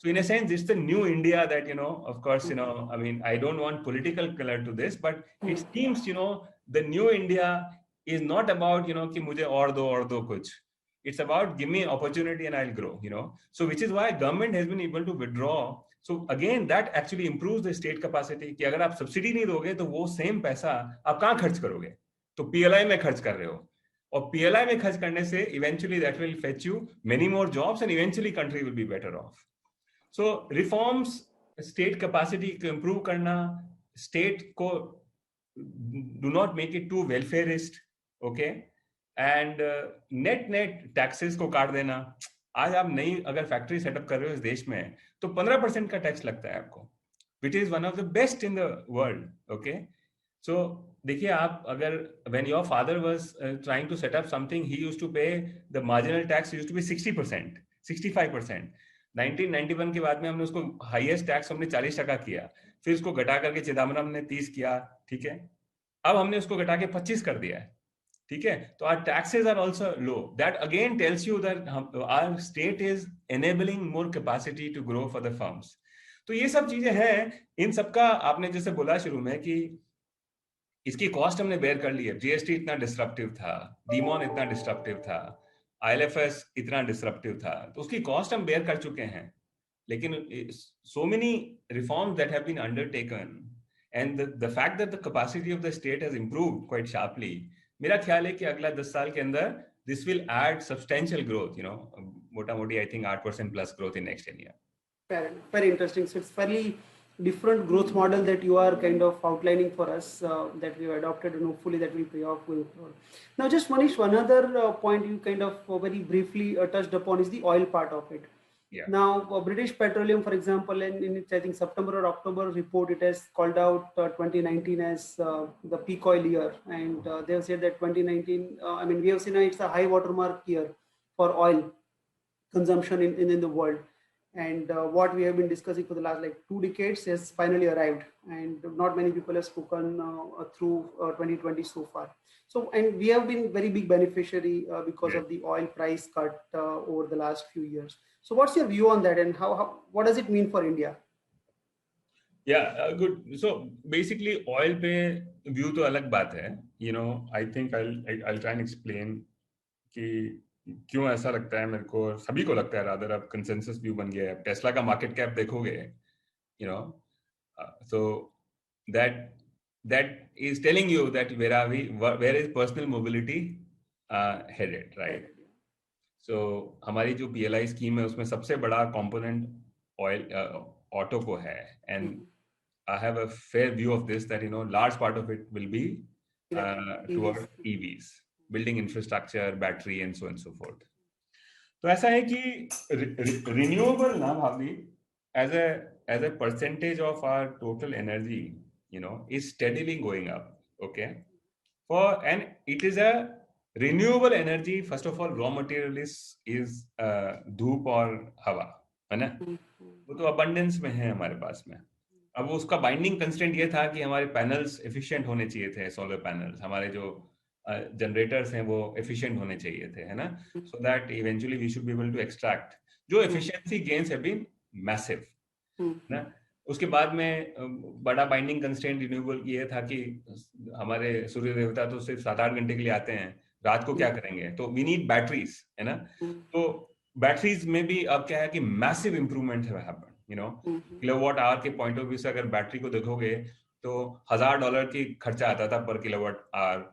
So in a sense, it's the new India that, you know, of course, you know, I mean, I don't want political color to this, but it seems, you know, the new India is not about, you know, कि मुझे और दो कुछ. It's about give me opportunity and I'll grow, you know. So which is why government has been able to withdraw. So again, that actually improves the state capacity. कि अगर आप subsidy नहीं दोगे तो वो सेम पैसा आप कहाँ खर्च करोगे? तो PLI में खर्च कर रहे हो, और PLI में खर्च करने से eventually that will fetch you many more jobs and eventually country will be better off. So reforms, state capacity को improve करना, state को do not make it too welfareist, okay? And net taxes को काट देना. आज आप नई अगर फैक्ट्री सेटअप कर रहे हो इस देश में तो 15% का टैक्स लगता है आपको, which is one of the best in the world. Okay, so देखिए आप अगर when your father was trying to set up something, he used to pay the marginal tax used to be 60%, 65%. 1991 के बाद में हमने उसको हाईएस्ट टैक्स हमने 40% किया, फिर उसको घटा करके चिदम्बरम ने 30 किया, ठीक है, अब हमने उसको घटा के 25 कर दिया है, ठीक है. तो our taxes are also low. That again tells you that our state is enabling more capacity to grow for the firms. तो ये सब चीजें हैं. इन सबका आपने जैसे बोला शुरू में कि इसकी कॉस्ट हमने बेयर कर ली है. जीएसटी इतना डिस्ट्रप्टिव था, डीमॉन इतना डिस्ट्रप्टिव था, आईएलएफएस इतना डिस्ट्रप्टिव था, तो उसकी कॉस्ट हम बेयर कर चुके हैं. लेकिन so many reforms that have been undertaken and the fact that the capacity of the state has improved quite sharply, मेरा ख्याल है कि अगला 10 साल के अंदर this will add substantial growth, you know, मोटा मोटी I think 8% plus growth in next 10 years. Fair enough. Very interesting. So it's fairly different growth model that you are kind of outlining for us that we have adopted, and hopefully that will pay off going forward. Now, just Manish, another point you kind of very briefly touched upon is the oil part of it. Yeah. Now, British Petroleum, for example, in its, I think, September or October report, it has called out 2019 as the peak oil year. And they have said that 2019, I mean, we have seen it's a high watermark year for oil consumption in the world. And what we have been discussing for the last like 2 decades has finally arrived. And not many people have spoken through 2020 so far. So, and we have been very big beneficiary because of the oil price cut over the last few years. So what's your view on that, and what does it mean for India? Yeah, good. So basically, oil पे view तो अलग बात है. You know, I think I'll try and explain कि क्यों ऐसा लगता है मेरे को, सभी को लगता है rather, अब consensus view बन गया है. टेस्ला का market cap देखोगे, you know, so that is telling you that where is personal mobility headed, right? So हमारी जो PLI scheme है उसमें सबसे बड़ा component oil auto को है, and I have a fair view of this, that you know large part of it will be towards EVs, building infrastructure, battery, and so on and so forth. तो ऐसा है कि renewable ना भाभी as a percentage of our total energy, you know, is steadily going up. Okay, and it is a renewable energy. First of all, raw material is धूप और हवा, है ना? वो तो abundance में है हमारे पास में. अब उसका बाइंडिंग कंस्टेंट ये था कि हमारे पैनल्स एफिशिएंट होने चाहिए थे, सोलर पैनल्स, हमारे जो जनरेटर्स हैं वो एफिशिएंट होने चाहिए थे, है ना, so that eventually we should be able to extract. जो efficiency gains have been massive ना. उसके बाद में बड़ा बाइंडिंग कंस्टेंट रिन्यूएबल ये था कि हमारे सूर्य देवता तो सिर्फ 7-8 घंटे के लिए आते हैं, रात को क्या करेंगे, तो वी नीड बैटरीज, है ना. तो बैटरीज में भी अब क्या है कि मैसिव इंप्रूवमेंट है happen, you know. Kilowatt hour के पॉइंट ऑफ व्यू से अगर बैटरी को देखोगे तो $1000 की खर्चा आता था पर kilowatt hour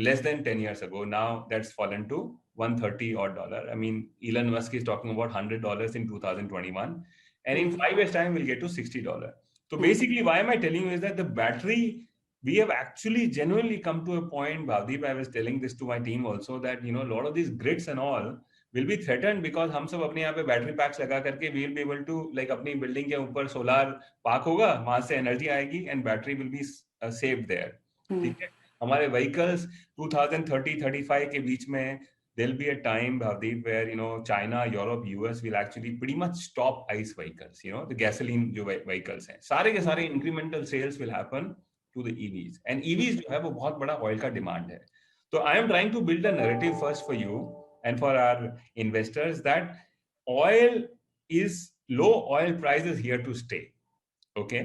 less than 10 years ago. Now that's fallen to $130 odd. I mean, Elon Musk is talking about $100 in 2021, and in 5 years time we'll get to $60. So basically, why am I telling you is that the battery, we have actually genuinely come to a point, Bhavdeep, I was telling this to my team also, that you know a lot of these grids and all will be threatened because हम सब अपने यहाँ पे battery PACS लगा करके we will be able to, like, अपनी building के ऊपर सोलर पार्क होगा, वहां से एनर्जी आएगी and battery will be saved there. ठीक है. हमारे vehicles 2030-35 के बीच में there'll be a time, Bhavdeep, where you know China, Europe, US will actually pretty much stop ICE vehicles. You know, the gasoline जो vehicles हैं, सारे के सारे incremental sales will happen to the EVs, and EVs जो है वो बहुत बड़ा oil का demand है. So I am trying to build a narrative first for you and for our investors that oil is low oil price is here to stay. Okay,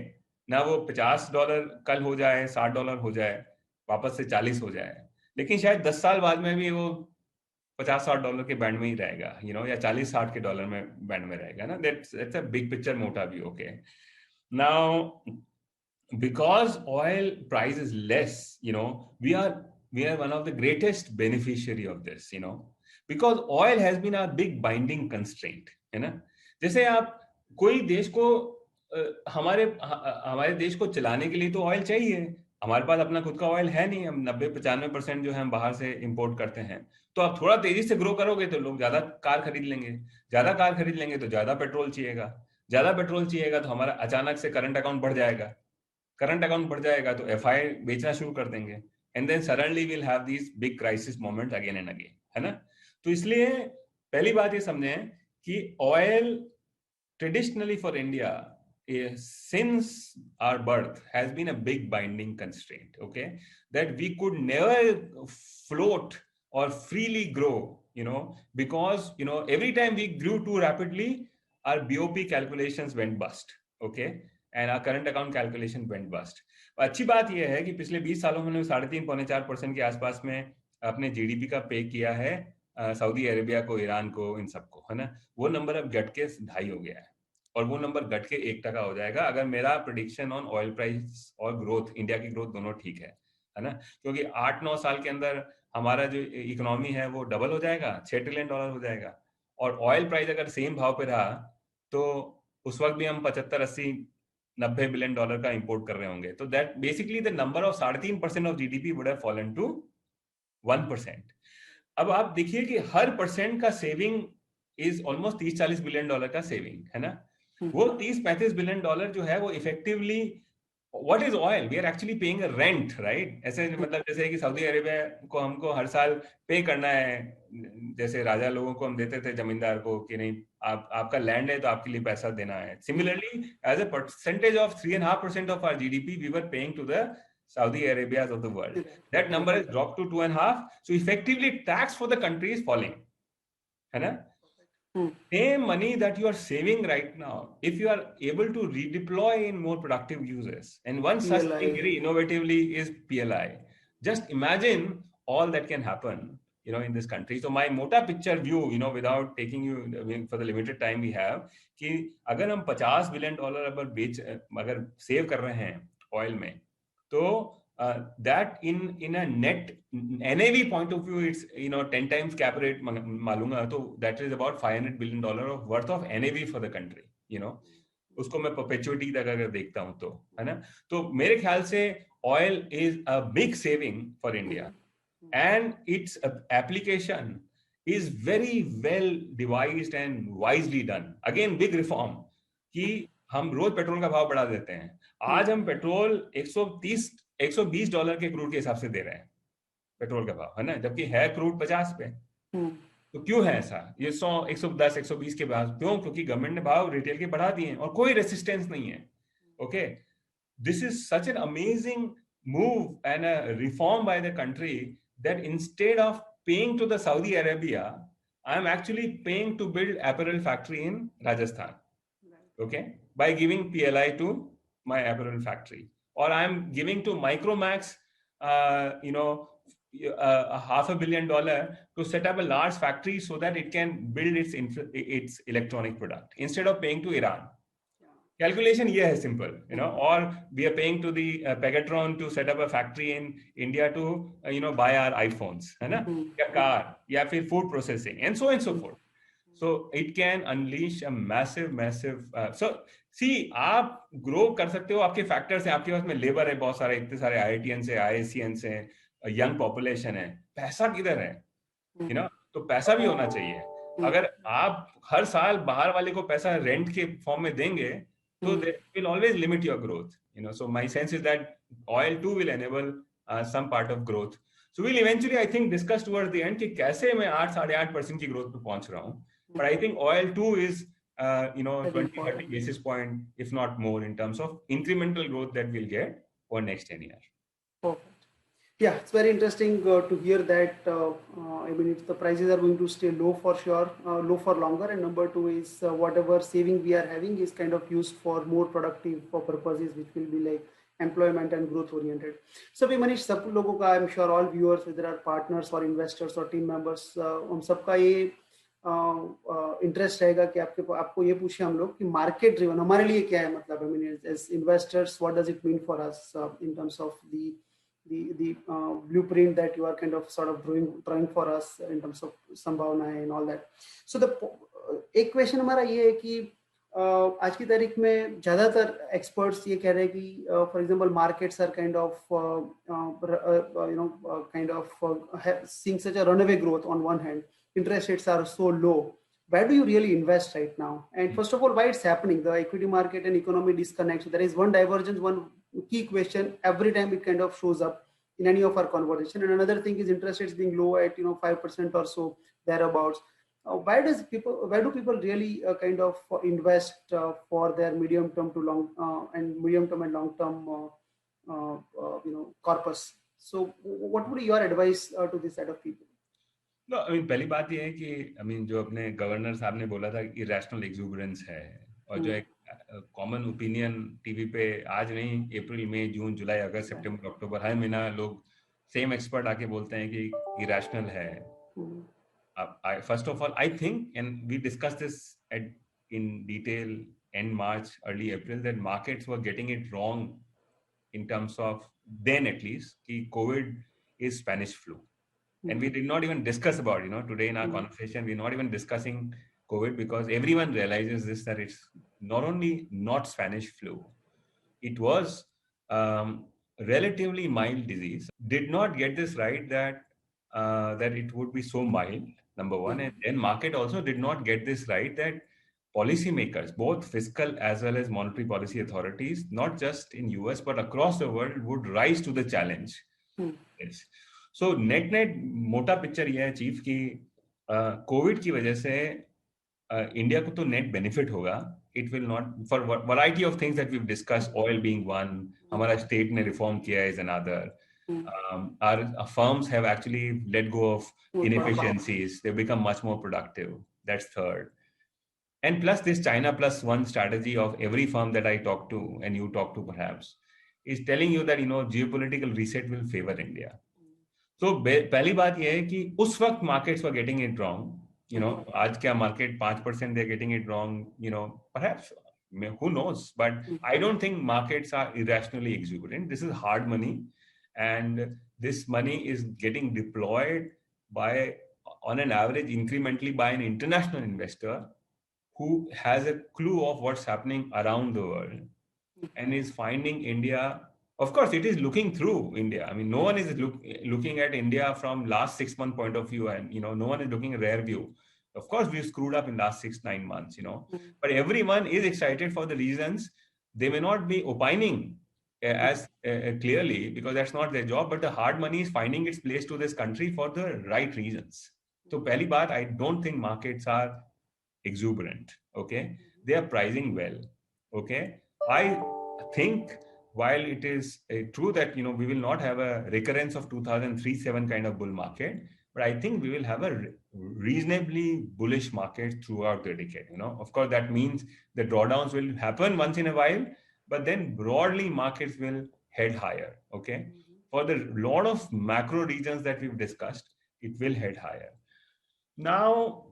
ना वो $50 कल हो जाए, $60 हो जाए, वापस से 40 हो जाए, लेकिन शायद 10 साल बाद में भी वो $50-60 के बैंड में ही रहेगा, you know, या $40-60 के डॉलर में बैंड में रहेगा ना. That's a big picture मोटा भी. Okay, now because oil price is less, you know, we are one of the greatest beneficiary of this, you know, because oil has been a big binding constraint, है ना. जैसे आप कोई देश को हमारे देश को चलाने के लिए तो ऑयल चाहिए. हमारे पास अपना खुद का ऑयल है नहीं, हम 90-95% जो है हम बाहर से इंपोर्ट करते हैं. तो आप थोड़ा तेजी से ग्रो करोगे तो लोग ज्यादा कार खरीद लेंगे, ज्यादा कार खरीद लेंगे तो ज्यादा पेट्रोल चाहिएगा, ज्यादा पेट्रोल चाहिएगा तो हमारा अचानक से करंट अकाउंट बढ़ जाएगा, करंट अकाउंट बढ़ जाएगा तो एफआई बेचना शुरू कर देंगे, and then suddenly will have these big crisis moment again and again, है ना. तो इसलिए पहली बात ये समझें कि oil traditionally for India since our birth has been a big binding constraint, okay, that we could never float or freely grow, you know, because you know every time we grew too rapidly our BOP calculations went bust, okay, and our current account calculation went bust. अच्छी बात यह है कि पिछले 20 सालों में 3.5-4% के आसपास में अपने जीडीपी का पे किया है सऊदी अरेबिया को, ईरान को, इन सबको, है ना. वो नंबर अब घट के 2.5 हो गया है और वो नंबर घट के 1% हो जाएगा अगर मेरा प्रेडिक्शन ऑन ऑयल प्राइस और ग्रोथ, इंडिया की ग्रोथ दोनों ठीक है ना. क्योंकि 8-9 साल के अंदर हमारा जो इकोनॉमी है वो डबल हो जाएगा, $6 ट्रिलियन हो जाएगा, और ऑयल प्राइस अगर सेम भाव पे रहा तो उस वक्त भी हम 75-80 $90 बिलियन का इंपोर्ट कर रहे होंगे, तो that basically the number of 3.5% of GDP would have fallen to 1%. अब आप देखिए कि हर परसेंट का सेविंग इज ऑलमोस्ट $30-40 बिलियन का सेविंग है ना. वो $30-35 बिलियन जो है वो effectively what is oil? We are actually paying a rent, right? ऐसे मतलब जैसे कि सऊदी अरेबिया को हमको हर साल पे करना है, जैसे राजा लोगों को हम देते थे जमींदार को कि नहीं आपका लैंड है तो आपके लिए पैसा देना है. Similarly, as a percentage of 3.5% of our GDP, we were paying to the Saudi Arabias of the world. That number has dropped to 2.5. So effectively, tax for the country is falling, है ना? Same money that you are saving right now, if you are able to redeploy in more productive uses, and one such thing very innovatively is PLI. Just imagine all that can happen, in this country. So my mota picture view, without taking you for the limited time we have, कि अगर हम $50 billion अगर save कर रहे हैं oil में, तो that in a net NAV point of view, it's 10 times cap rate मालूंगा, तो that is about $500 billion of worth of NAV for the country. उसको मैं perpetuity तक अगर देखता हूं तो, है ना. तो मेरे ख्याल से oil is a big saving for India, and its application is very well devised and wisely done. Again, big reform कि हम रोज पेट्रोल का भाव बढ़ा देते हैं. आज हम पेट्रोल $120 के क्रूड के हिसाब से दे रहे हैं, पेट्रोल का भाव, है ना, जबकि है क्रूड 50 पे. तो क्यों है ऐसा? ये 100, 110, 120 के भाव क्यों? क्योंकि गवर्नमेंट ने भाव रिटेल के बढ़ा दिए हैं और कोई रेसिस्टेंस नहीं है. Okay, this is such an amazing move and a reform by the country that instead of paying to the Saudi Arabia, I am actually paying to build apparel factory in Rajasthan. Okay, by giving PLI to my apparel factory, or I am giving to Micromax, $500 million to set up a large factory so that it can build its electronic product instead of paying to Iran. Calculation here is simple, or we are paying to the Pegatron to set up a factory in India to buy our iPhones, है ना, या car, या फिर food processing, and so forth. So it can unleash a massive. So see, आप grow कर सकते हो, आपके factors हैं, आपके पास में labor है बहुत सारे, इतने सारे IITians है, IIScians है, young population है, पैसा किधर है, तो पैसा भी होना चाहिए. अगर आप हर साल बाहर वाले को पैसा रेंट के फॉर्म में देंगे, तो that will always limit your growth. So my sense is that oil too will enable some part of growth. So we'll eventually, I think, discuss towards the end कि कैसे मैं 8-8.5% की growth पे पहुंच रहा हूँ. But I think oil too is 20-30 basis point, if not more, in terms of incremental growth that we'll get for next 10 years. Perfect. Yeah, it's very interesting to hear that. I mean, if the prices are going to stay low for sure, low for longer, and number two is whatever saving we are having is kind of used for more productive for purposes, which will be like employment and growth oriented. So we Manish, सब लोगों का, I'm sure all viewers, whether are partners or investors or team members, हम सबका ये interest रहेगा कि आपको ये पूछे हम लोग कि मार्केट ड्रिवन हमारे लिए क्या है, मतलब I mean as investors what does it mean for us in terms of the blueprint that you are kind of sort of drawing for us in terms of संभावना and all that. So एक question हमारा ये है कि आज की तारीख में ज्यादातर एक्सपर्ट्स ये कह रहे हैं कि for example markets are kind of seeing such a runaway growth on one hand, interest rates are so low. Where do you really invest right now? And first of all, why it's happening? The equity market and economy disconnect. So there is one divergence, one key question every time it kind of shows up in any of our conversation. And another thing is interest rates being low at 5% or so thereabouts. Where do people really kind of invest for their medium term to long and long term corpus? So what would be your advice to this set of people? No, I mean, पहली बात ये है कि I mean, जो अपने governor साहब ने बोला था irrational exuberance है, और जो एक कॉमन ओपिनियन टीवी पे आज नहीं, अप्रैल, मई, जून, जुलाई, अगस्त, सितंबर, अक्टूबर, हर महीना लोग सेम एक्सपर्ट आके बोलते हैं कि इरेशनल है. First of all I think, and we discuss this in detail and March, early April, that markets were getting it wrong in terms of then at least कि Covid is Spanish flu. And we did not even discuss about, today in our conversation, we're not even discussing COVID because everyone realizes this, that it's not only not Spanish flu, it was relatively mild disease. Did not get this right that it would be so mild, number one. And then market also did not get this right that policymakers, both fiscal as well as monetary policy authorities, not just in US but across the world, would rise to the challenge. Yes. So net मोटा picture ये है chief की Covid की वजह से India को तो net benefit होगा. It will not, for variety of things that we've discussed, oil being one, हमारा स्टेट ने रिफॉर्म किया is another. Our firms have actually let go of inefficiencies. They've become much more productive. That's third. And plus this China plus one strategy of every firm that I talk to, and you talk to perhaps, is telling you that, geopolitical reset will favor India. So पहली बात ये है कि उस वक्त markets were getting it wrong. आज क्या market 5% they're getting it wrong. Perhaps, who knows? But I don't think markets are irrationally exuberant. This is hard money, and this money is getting deployed on an average, incrementally by an international investor who has a clue of what's happening around the world and is finding India. Of course, it is looking through India. I mean, no one is looking at India from last 6 month point of view, and no one is looking at rear view. Of course, we've screwed up in last 6-9 months, but everyone is excited for the reasons. They may not be opining as clearly because that's not their job, but the hard money is finding its place to this country for the right reasons. So, pehli baat, I don't think markets are exuberant. Okay, they are pricing well. Okay, I think while it is true that we will not have a recurrence of 2003-07 kind of bull market, but I think we will have a reasonably bullish market throughout the decade. Of course, that means the drawdowns will happen once in a while, but then broadly markets will head higher. Okay, for the lot of macro regions that we've discussed, it will head higher. Now,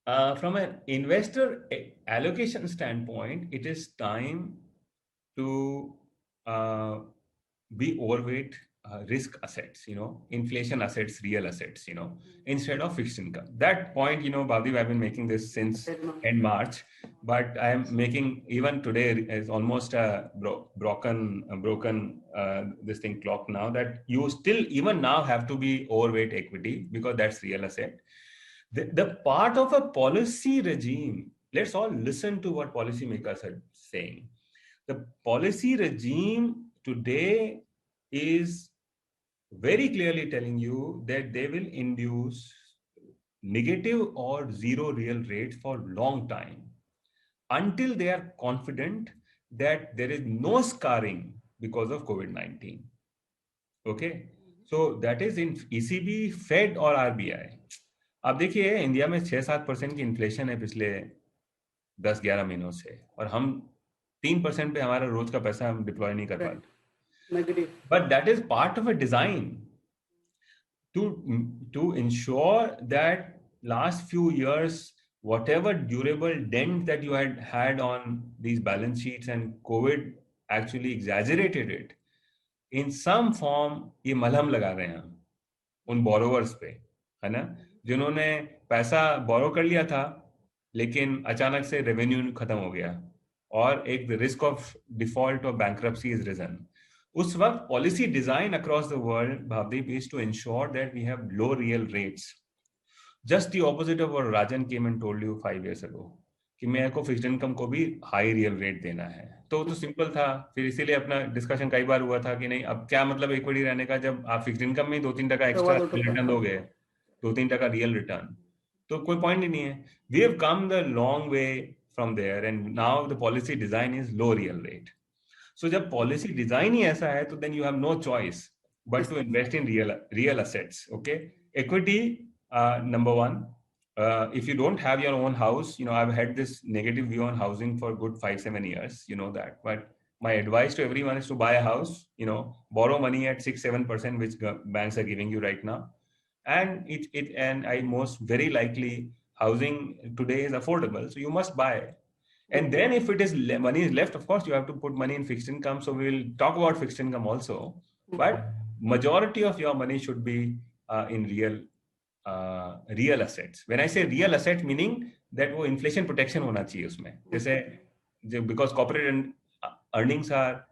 from an investor allocation standpoint, it is time to be overweight risk assets, inflation assets, real assets, instead of fixed income. That point, Bhavdeep, I've been making this since end March, but I am making even today is almost a broken this thing clock now, that you still even now have to be overweight equity because that's real asset. The part of a policy regime, let's all listen to what policymakers are saying. The policy regime today is very clearly telling you that they will induce negative or zero real rates for a long time until they are confident that there is no scarring because of COVID-19. Okay, so that is in ECB, Fed और RBI. अब देखिए India में 6-7% की inflation है पिछले 10-11 महीनों से, और हम 3% पे हमारा रोज का पैसा हम डिप्लॉय नहीं कर पाते. But that is part of a design to ensure that last few years, whatever durable dent that you had on these balance sheets and COVID actually exaggerated it, in some form ये मलहम लगा रहे हैं उन borrowers पे, है ना, जिन्होंने पैसा बोरो कर लिया था लेकिन अचानक से रेवेन्यू खत्म हो गया और एक रिस्क ऑफ डिफॉल्ट और बैंक्रप्सी इज रिजन. उस वक्त policy design across the world, Bhavdeep, is to ensure that we have low real rates. Just the opposite of what Rajan came and told you 5 years ago कि मेरे को fixed income को भी high real rate देना है. तो सिंपल था. फिर इसीलिए अपना डिस्कशन कई बार हुआ था कि नहीं, अब क्या मतलब इक्विटी रहने का जब आप फिक्स्ड इनकम में 2-3% एक्स्ट्रा रिटर्न दोगे, 2-3% रियल रिटर्न, तो कोई पॉइंट ही नहीं है. We have come the long way from there and now the policy design is low real rate. So जब पॉलिसी डिजाइन ही ऐसा है तो then you have no choice but to invest in real assets. Okay, equity number one. If you don't have your own house, I've had this negative view on housing for good 5-7 years, that, but my advice to everyone is to buy a house, borrow money at 6-7%, which banks are giving you right now. And I most very likely housing today is affordable, so you must buy. And then if it is money is left, of course you have to put money in fixed income. So we will talk about fixed income also, but majority of your money should be in real assets. When I say real assets, meaning that वो inflation protection होना चाहिए उसमें. जैसे because corporate earnings are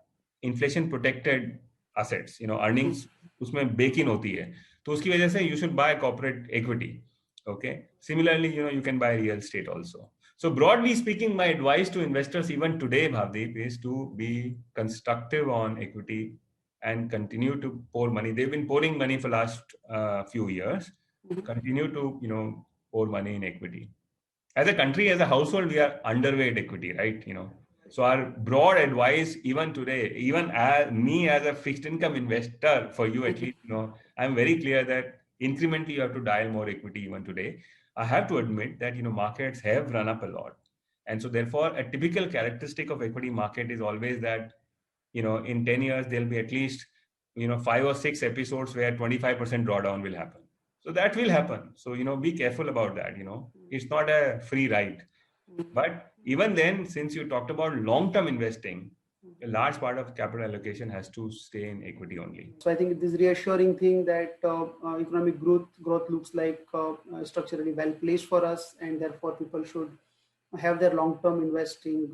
inflation protected assets, earnings उसमें bake in होती है, तो उसकी वजह से you should buy corporate equity. Okay. Similarly, you can buy real estate also. So broadly speaking, my advice to investors even today, Bhavdeep, is to be constructive on equity and continue to pour money. They've been pouring money for last few years. Continue to pour money in equity. As a country, as a household, we are underweight equity, right? So our broad advice, even today, even as me as a fixed income investor, for you at least, I'm very clear that incrementally you have to dial more equity even today. I have to admit that markets have run up a lot, and so therefore a typical characteristic of equity market is always that in 10 years there'll be at least 5 or 6 episodes where 25% drawdown will happen. So that will happen. So be careful about that. It's not a free ride. But even then, since you talked about long-term investing, a large part of capital allocation has to stay in equity only. So I think this reassuring thing that economic growth looks like structurally well placed for us, and therefore people should have their long-term investing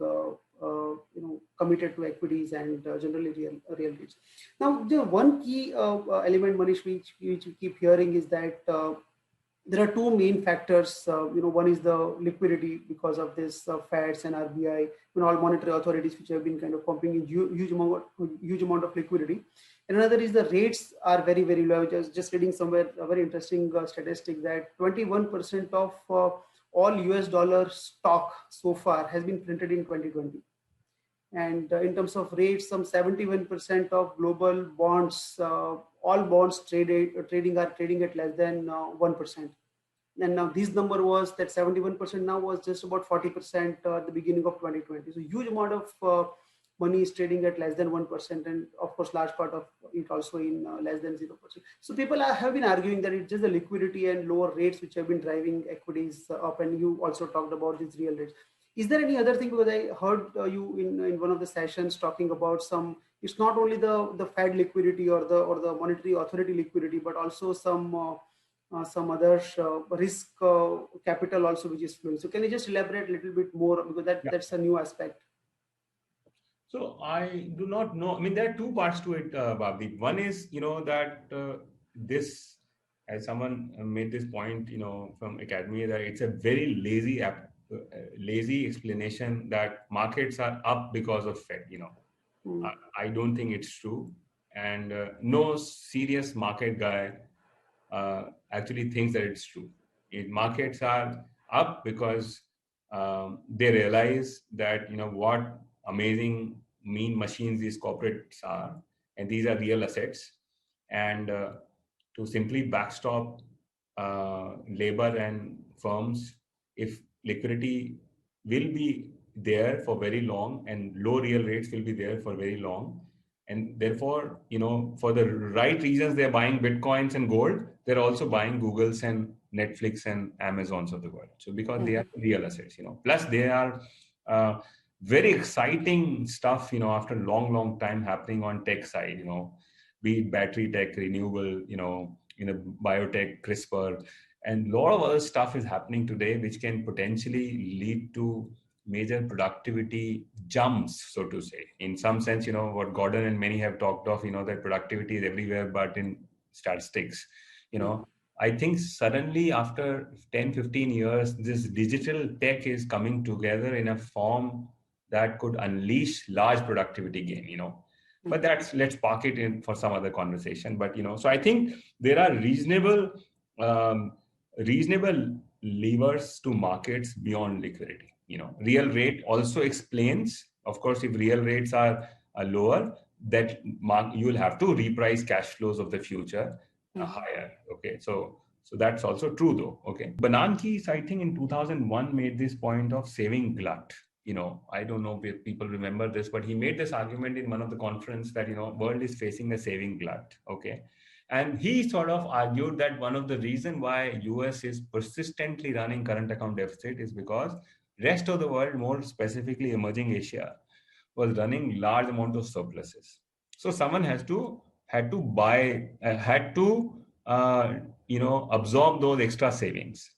committed to equities and generally real rates. Now, the one key element, Manish, which we keep hearing is that there are two main factors. One is the liquidity because of this FEDs and RBI, all monetary authorities which have been kind of pumping in huge amount of liquidity. And another is the rates are very, very low. Just reading somewhere a very interesting statistic that 21% of all US dollar stock so far has been printed in 2020. And in terms of rates, some 71% of global bonds, all bonds trading at less than 1%. And now this number was that 71% now was just about 40% at the beginning of 2020. So huge amount of money is trading at less than 1%, and of course large part of it also in less than 0%. So people have been arguing that it's just the liquidity and lower rates which have been driving equities up, and you also talked about these real rates. Is there any other thing, because I heard you in one of the sessions talking about it's not only the Fed liquidity or the monetary authority liquidity, but also some other risk capital also which is flowing. So can you just elaborate a little bit more, because that's a new aspect? So I do not know. I mean, there are two parts to it, Bhavdeep. One is, that this, as someone made this point, from academia, that it's a very lazy explanation that markets are up because of Fed. I don't think it's true, and no serious market guy actually thinks that it's true. Markets are up because they realize that what amazing mean machines these corporates are, and these are real assets, and to simply backstop labor and firms, if liquidity will be there for very long and low real rates will be there for very long, and therefore for the right reasons they're buying bitcoins and gold, they're also buying Googles and Netflix and Amazons of the world. So because they are real assets, plus they are very exciting stuff, after a long time happening on tech side, be it battery tech, renewable, biotech, CRISPR, and a lot of other stuff is happening today, which can potentially lead to major productivity jumps, so to say. In some sense, what Gordon and many have talked of, that productivity is everywhere, but in statistics, I think suddenly after 10, 15 years, this digital tech is coming together in a form that could unleash large productivity gain, but let's park it in for some other conversation. But, so I think there are reasonable levers to markets beyond liquidity. Real rate also explains, of course, if real rates are lower, that you will have to reprice cash flows of the future higher. Okay, so that's also true though. Okay, Bernanke, I think in 2001 made this point of saving glut. I don't know if people remember this, but he made this argument in one of the conference that world is facing a saving glut. Okay. And he sort of argued that one of the reasons why US is persistently running current account deficit is because rest of the world, more specifically emerging Asia, was running large amount of surpluses. So someone had to absorb those extra savings.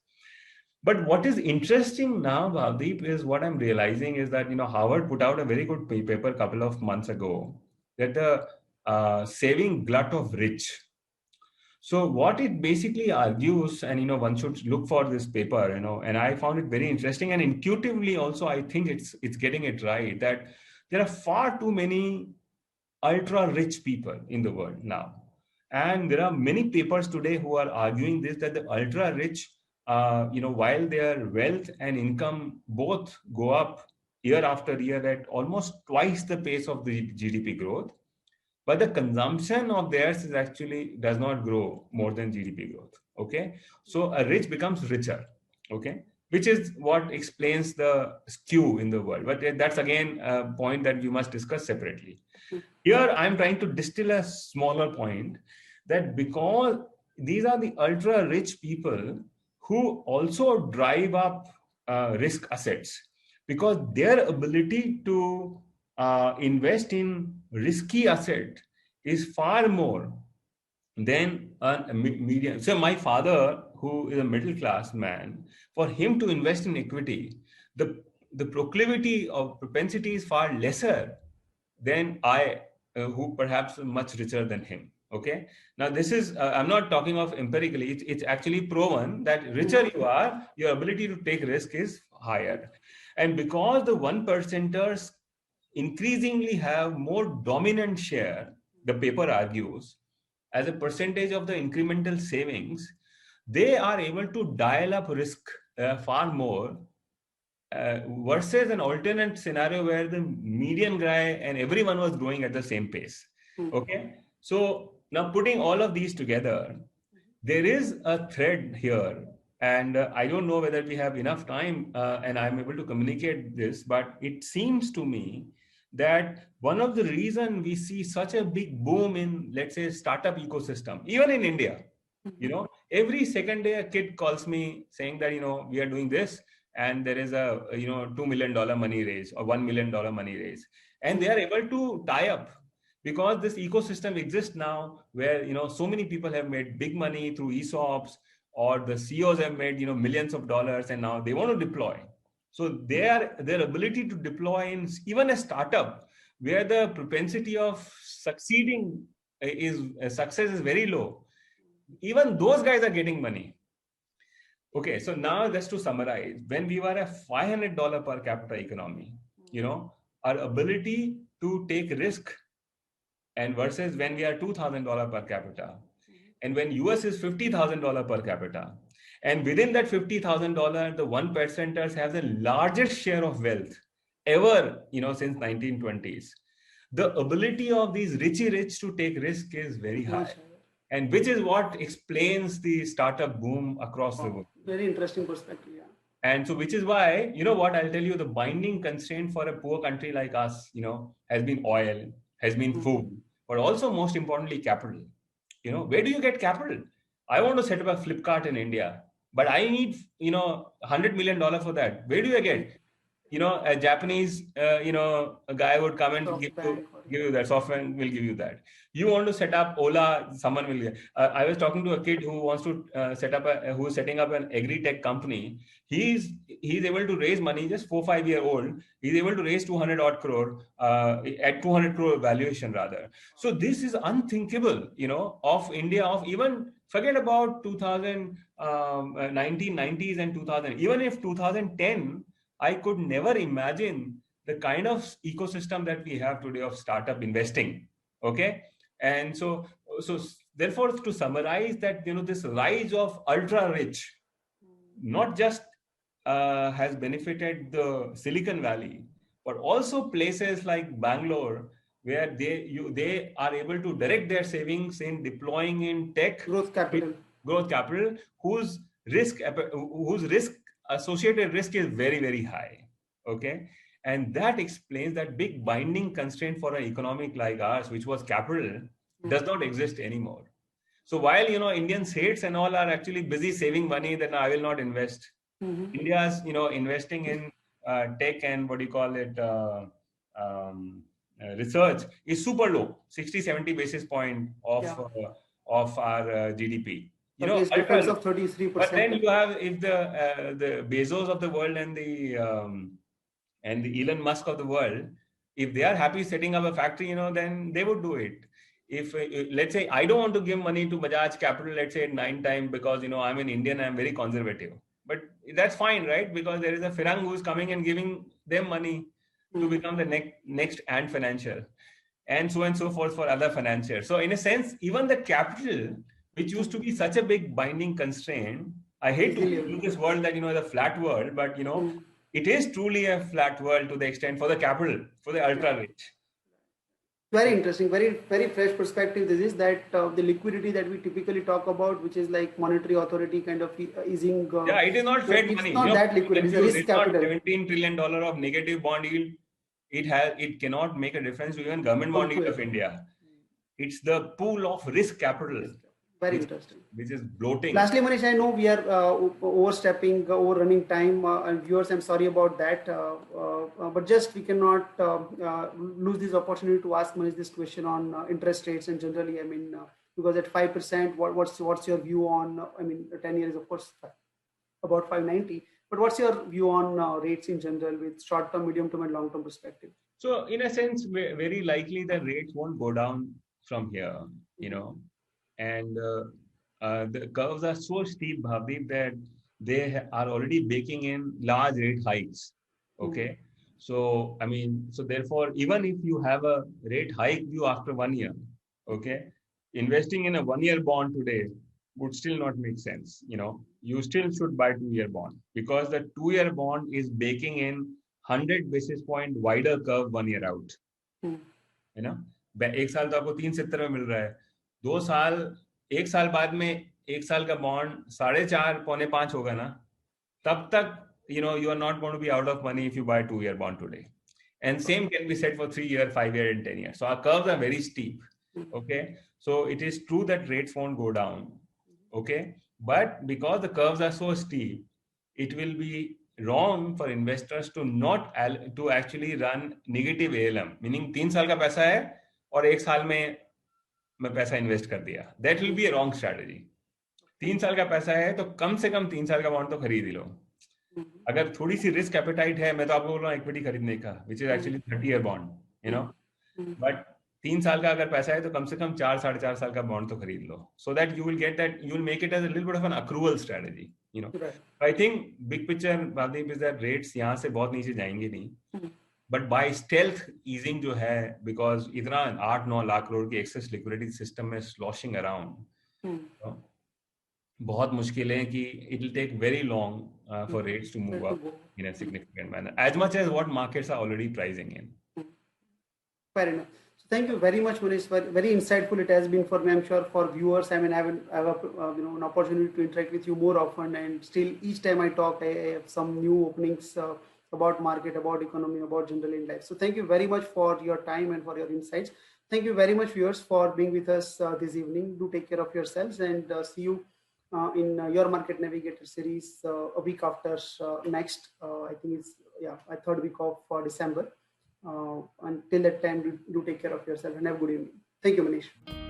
But what is interesting now, Bhavdeep, is what I'm realizing is that, Harvard put out a very good paper a couple of months ago, that the saving glut of rich. So what it basically argues, and one should look for this paper, and I found it very interesting, and intuitively also I think it's getting it right, that there are far too many ultra rich people in the world now. And there are many papers today who are arguing this, that the ultra rich, while their wealth and income both go up year after year at almost twice the pace of the GDP growth, but the consumption of theirs is actually does not grow more than GDP growth. Okay. So a rich becomes richer. Okay. Which is what explains the skew in the world. But that's again a point that we must discuss separately. Here, I'm trying to distill a smaller point, that because these are the ultra rich people who also drive up risk assets, because their ability to invest in risky asset is far more than a median. So my father, who is a middle class man, for him to invest in equity, the proclivity of propensity is far lesser than I, who perhaps much richer than him. Okay. Now this is, I'm not talking of empirically, it's actually proven that richer you are, your ability to take risk is higher. And because the 1%ers increasingly have more dominant share, the paper argues, as a percentage of the incremental savings, they are able to dial up risk far more versus an alternate scenario where the median guy and everyone was growing at the same pace. Okay. So now putting all of these together, there is a thread here. And I don't know whether we have enough time and I'm able to communicate this, but it seems to me that one of the reasons we see such a big boom in, let's say, startup ecosystem, even in India, every second day a kid calls me saying that, we are doing this, and there is a $2 million money raise or $1 million money raise, and they are able to tie up because this ecosystem exists now, where so many people have made big money through ESOPs, or the CEOs have made millions of dollars, and now they want to deploy. So their ability to deploy in even a startup where the propensity of succeeding is success is very low, even those guys are getting money. Okay, so now just to summarize, when we were a $500 per capita economy, our ability to take risk, and versus when we are $2,000 per capita, and when US is $50,000 per capita, and within that $50,000, the 1%ers have the largest share of wealth ever, since 1920s. The ability of these richy rich to take risk is very high. And which is what explains the startup boom across the world. Very interesting perspective, yeah. And so, which is why, what I'll tell you, the binding constraint for a poor country like us, has been oil, has been food, but also most importantly, capital. Where do you get capital? I want to set up a Flipkart in India, but I need, $100 million for that. Where do you get? A Japanese, a guy would come and give you that. Software will give you that. You want to set up Ola, someone will get. I was talking to a kid who wants to who is setting up an agri-tech company. He's able to raise money, just 4-5 year old. He's able to raise 200 odd crore at 200 crore valuation rather. So this is unthinkable, of India, of even forget about 1990s and 2000. Even if 2010. I could never imagine the kind of ecosystem that we have today of startup investing. Okay. And so therefore, to summarize that, this rise of ultra rich, not just has benefited the Silicon Valley, but also places like Bangalore, where they are able to direct their savings in deploying in tech growth capital, whose risk associated risk is very, very high. Okay. And that explains that big binding constraint for an economic like ours, which was capital, does not exist anymore. So while, Indian states and all are actually busy saving money, then I will not invest. India's, investing in tech and what do you call it, research is super low, 60-70 basis point of our GDP. You know, against difference of 33%. But then you have, if the Bezos of the world and the Elon Musk of the world, if they are happy setting up a factory, you know, then they would do it. If let's say I don't want to give money to Bajaj Capital, let's say at 9 times, because, you know, I'm an Indian, I'm very conservative. But that's fine, right? Because there is a Firang who's coming and giving them money to become the next Ant Financial, and so forth for other financiers. So in a sense, even the capital, which used to be such a big binding constraint, I hate to use this word that, you know, the flat world, but, you know, it is truly a flat world to the extent for the capital, for the ultra rich. Very interesting, very, very fresh perspective. This is that the liquidity that we typically talk about, which is like monetary authority kind of easing. Yeah, it is not Fed money. It's not that liquid. It's a risk capital. $17 trillion of negative bond yield. It cannot make a difference to even government bond yield of India. It's the pool of risk capital. Very interesting. Which is bloating. Lastly, Manish, I know we are overrunning time, and viewers, I'm sorry about that. But just we cannot lose this opportunity to ask Manish this question on interest rates and generally. I mean, because at 5%, what's your view on? I mean, 10 years, of course, about 590. But what's your view on rates in general with short-term, medium-term, and long-term perspective? So, in a sense, very likely the rates won't go down from here. You know. And the curves are so steep, Bhavdeep, that they are already baking in large rate hikes. Okay. So, I mean, so therefore, even if you have a rate hike view after 1 year, okay, investing in a 1-year bond today would still not make sense. You know, you still should buy 2-year bond, because the 2-year bond is baking in 100 basis point wider curve 1 year out. You know, 1 साल तो आपको 370 में मिल रहा है, 2 साल, 1 साल बाद में 1 साल का बॉन्ड 4.5 पौने 5 होगा ना, तब तक, you know, you are not going to be out of money if you buy a 2-year bond today. And same can be said for 3-year, 5-year, and 10 years. So our curves are very steep. Okay. So it is true that rates won't go down. Okay. But because the curves are so steep, it will be wrong for investors to actually run negative ALM, meaning 3 साल का पैसा है और 1 साल में मैं पैसा invest कर दिया. That will be a wrong strategy. 3 साल का पैसा है तो कम से कम 3 साल का बॉन्ड तो खरीद ही लो. अगर थोड़ी सी रिस्क एपेटाइट है, मैं तो आपको बोल रहा हूँ इक्विटी खरीदने का, which is actually 30-year bond, you know. But 3 साल का अगर पैसा है तो कम से कम 4-4.5 साल का बॉन्ड तो खरीद लो, so that you will make it as a little bit of an accrual strategy, you know. I think big picture, Bhavdeep, is that rates यहाँ से बहुत नीचे जाएंगे नहीं, but by stealth easing जो है, because इतना 8-9 लाख करोड़ की excess liquidity system में sloshing around, बहुत मुश्किल है कि it will take very long for rates to move up in a significant manner, as much as what markets are already pricing in. Fair enough. So thank you very much, Manish. Very insightful it has been for me, I'm sure, for viewers. I mean, I have an opportunity to interact with you more often, and still each time I talk, I have some new openings about market, about economy, about general in life. So thank you very much for your time and for your insights. Thank you very much, viewers, for being with us this evening. Do take care of yourselves, and see you in your Market Navigator series a week after next. I think it's a 3rd week of December. Until that time, do take care of yourself and have a good evening. Thank you, Manish.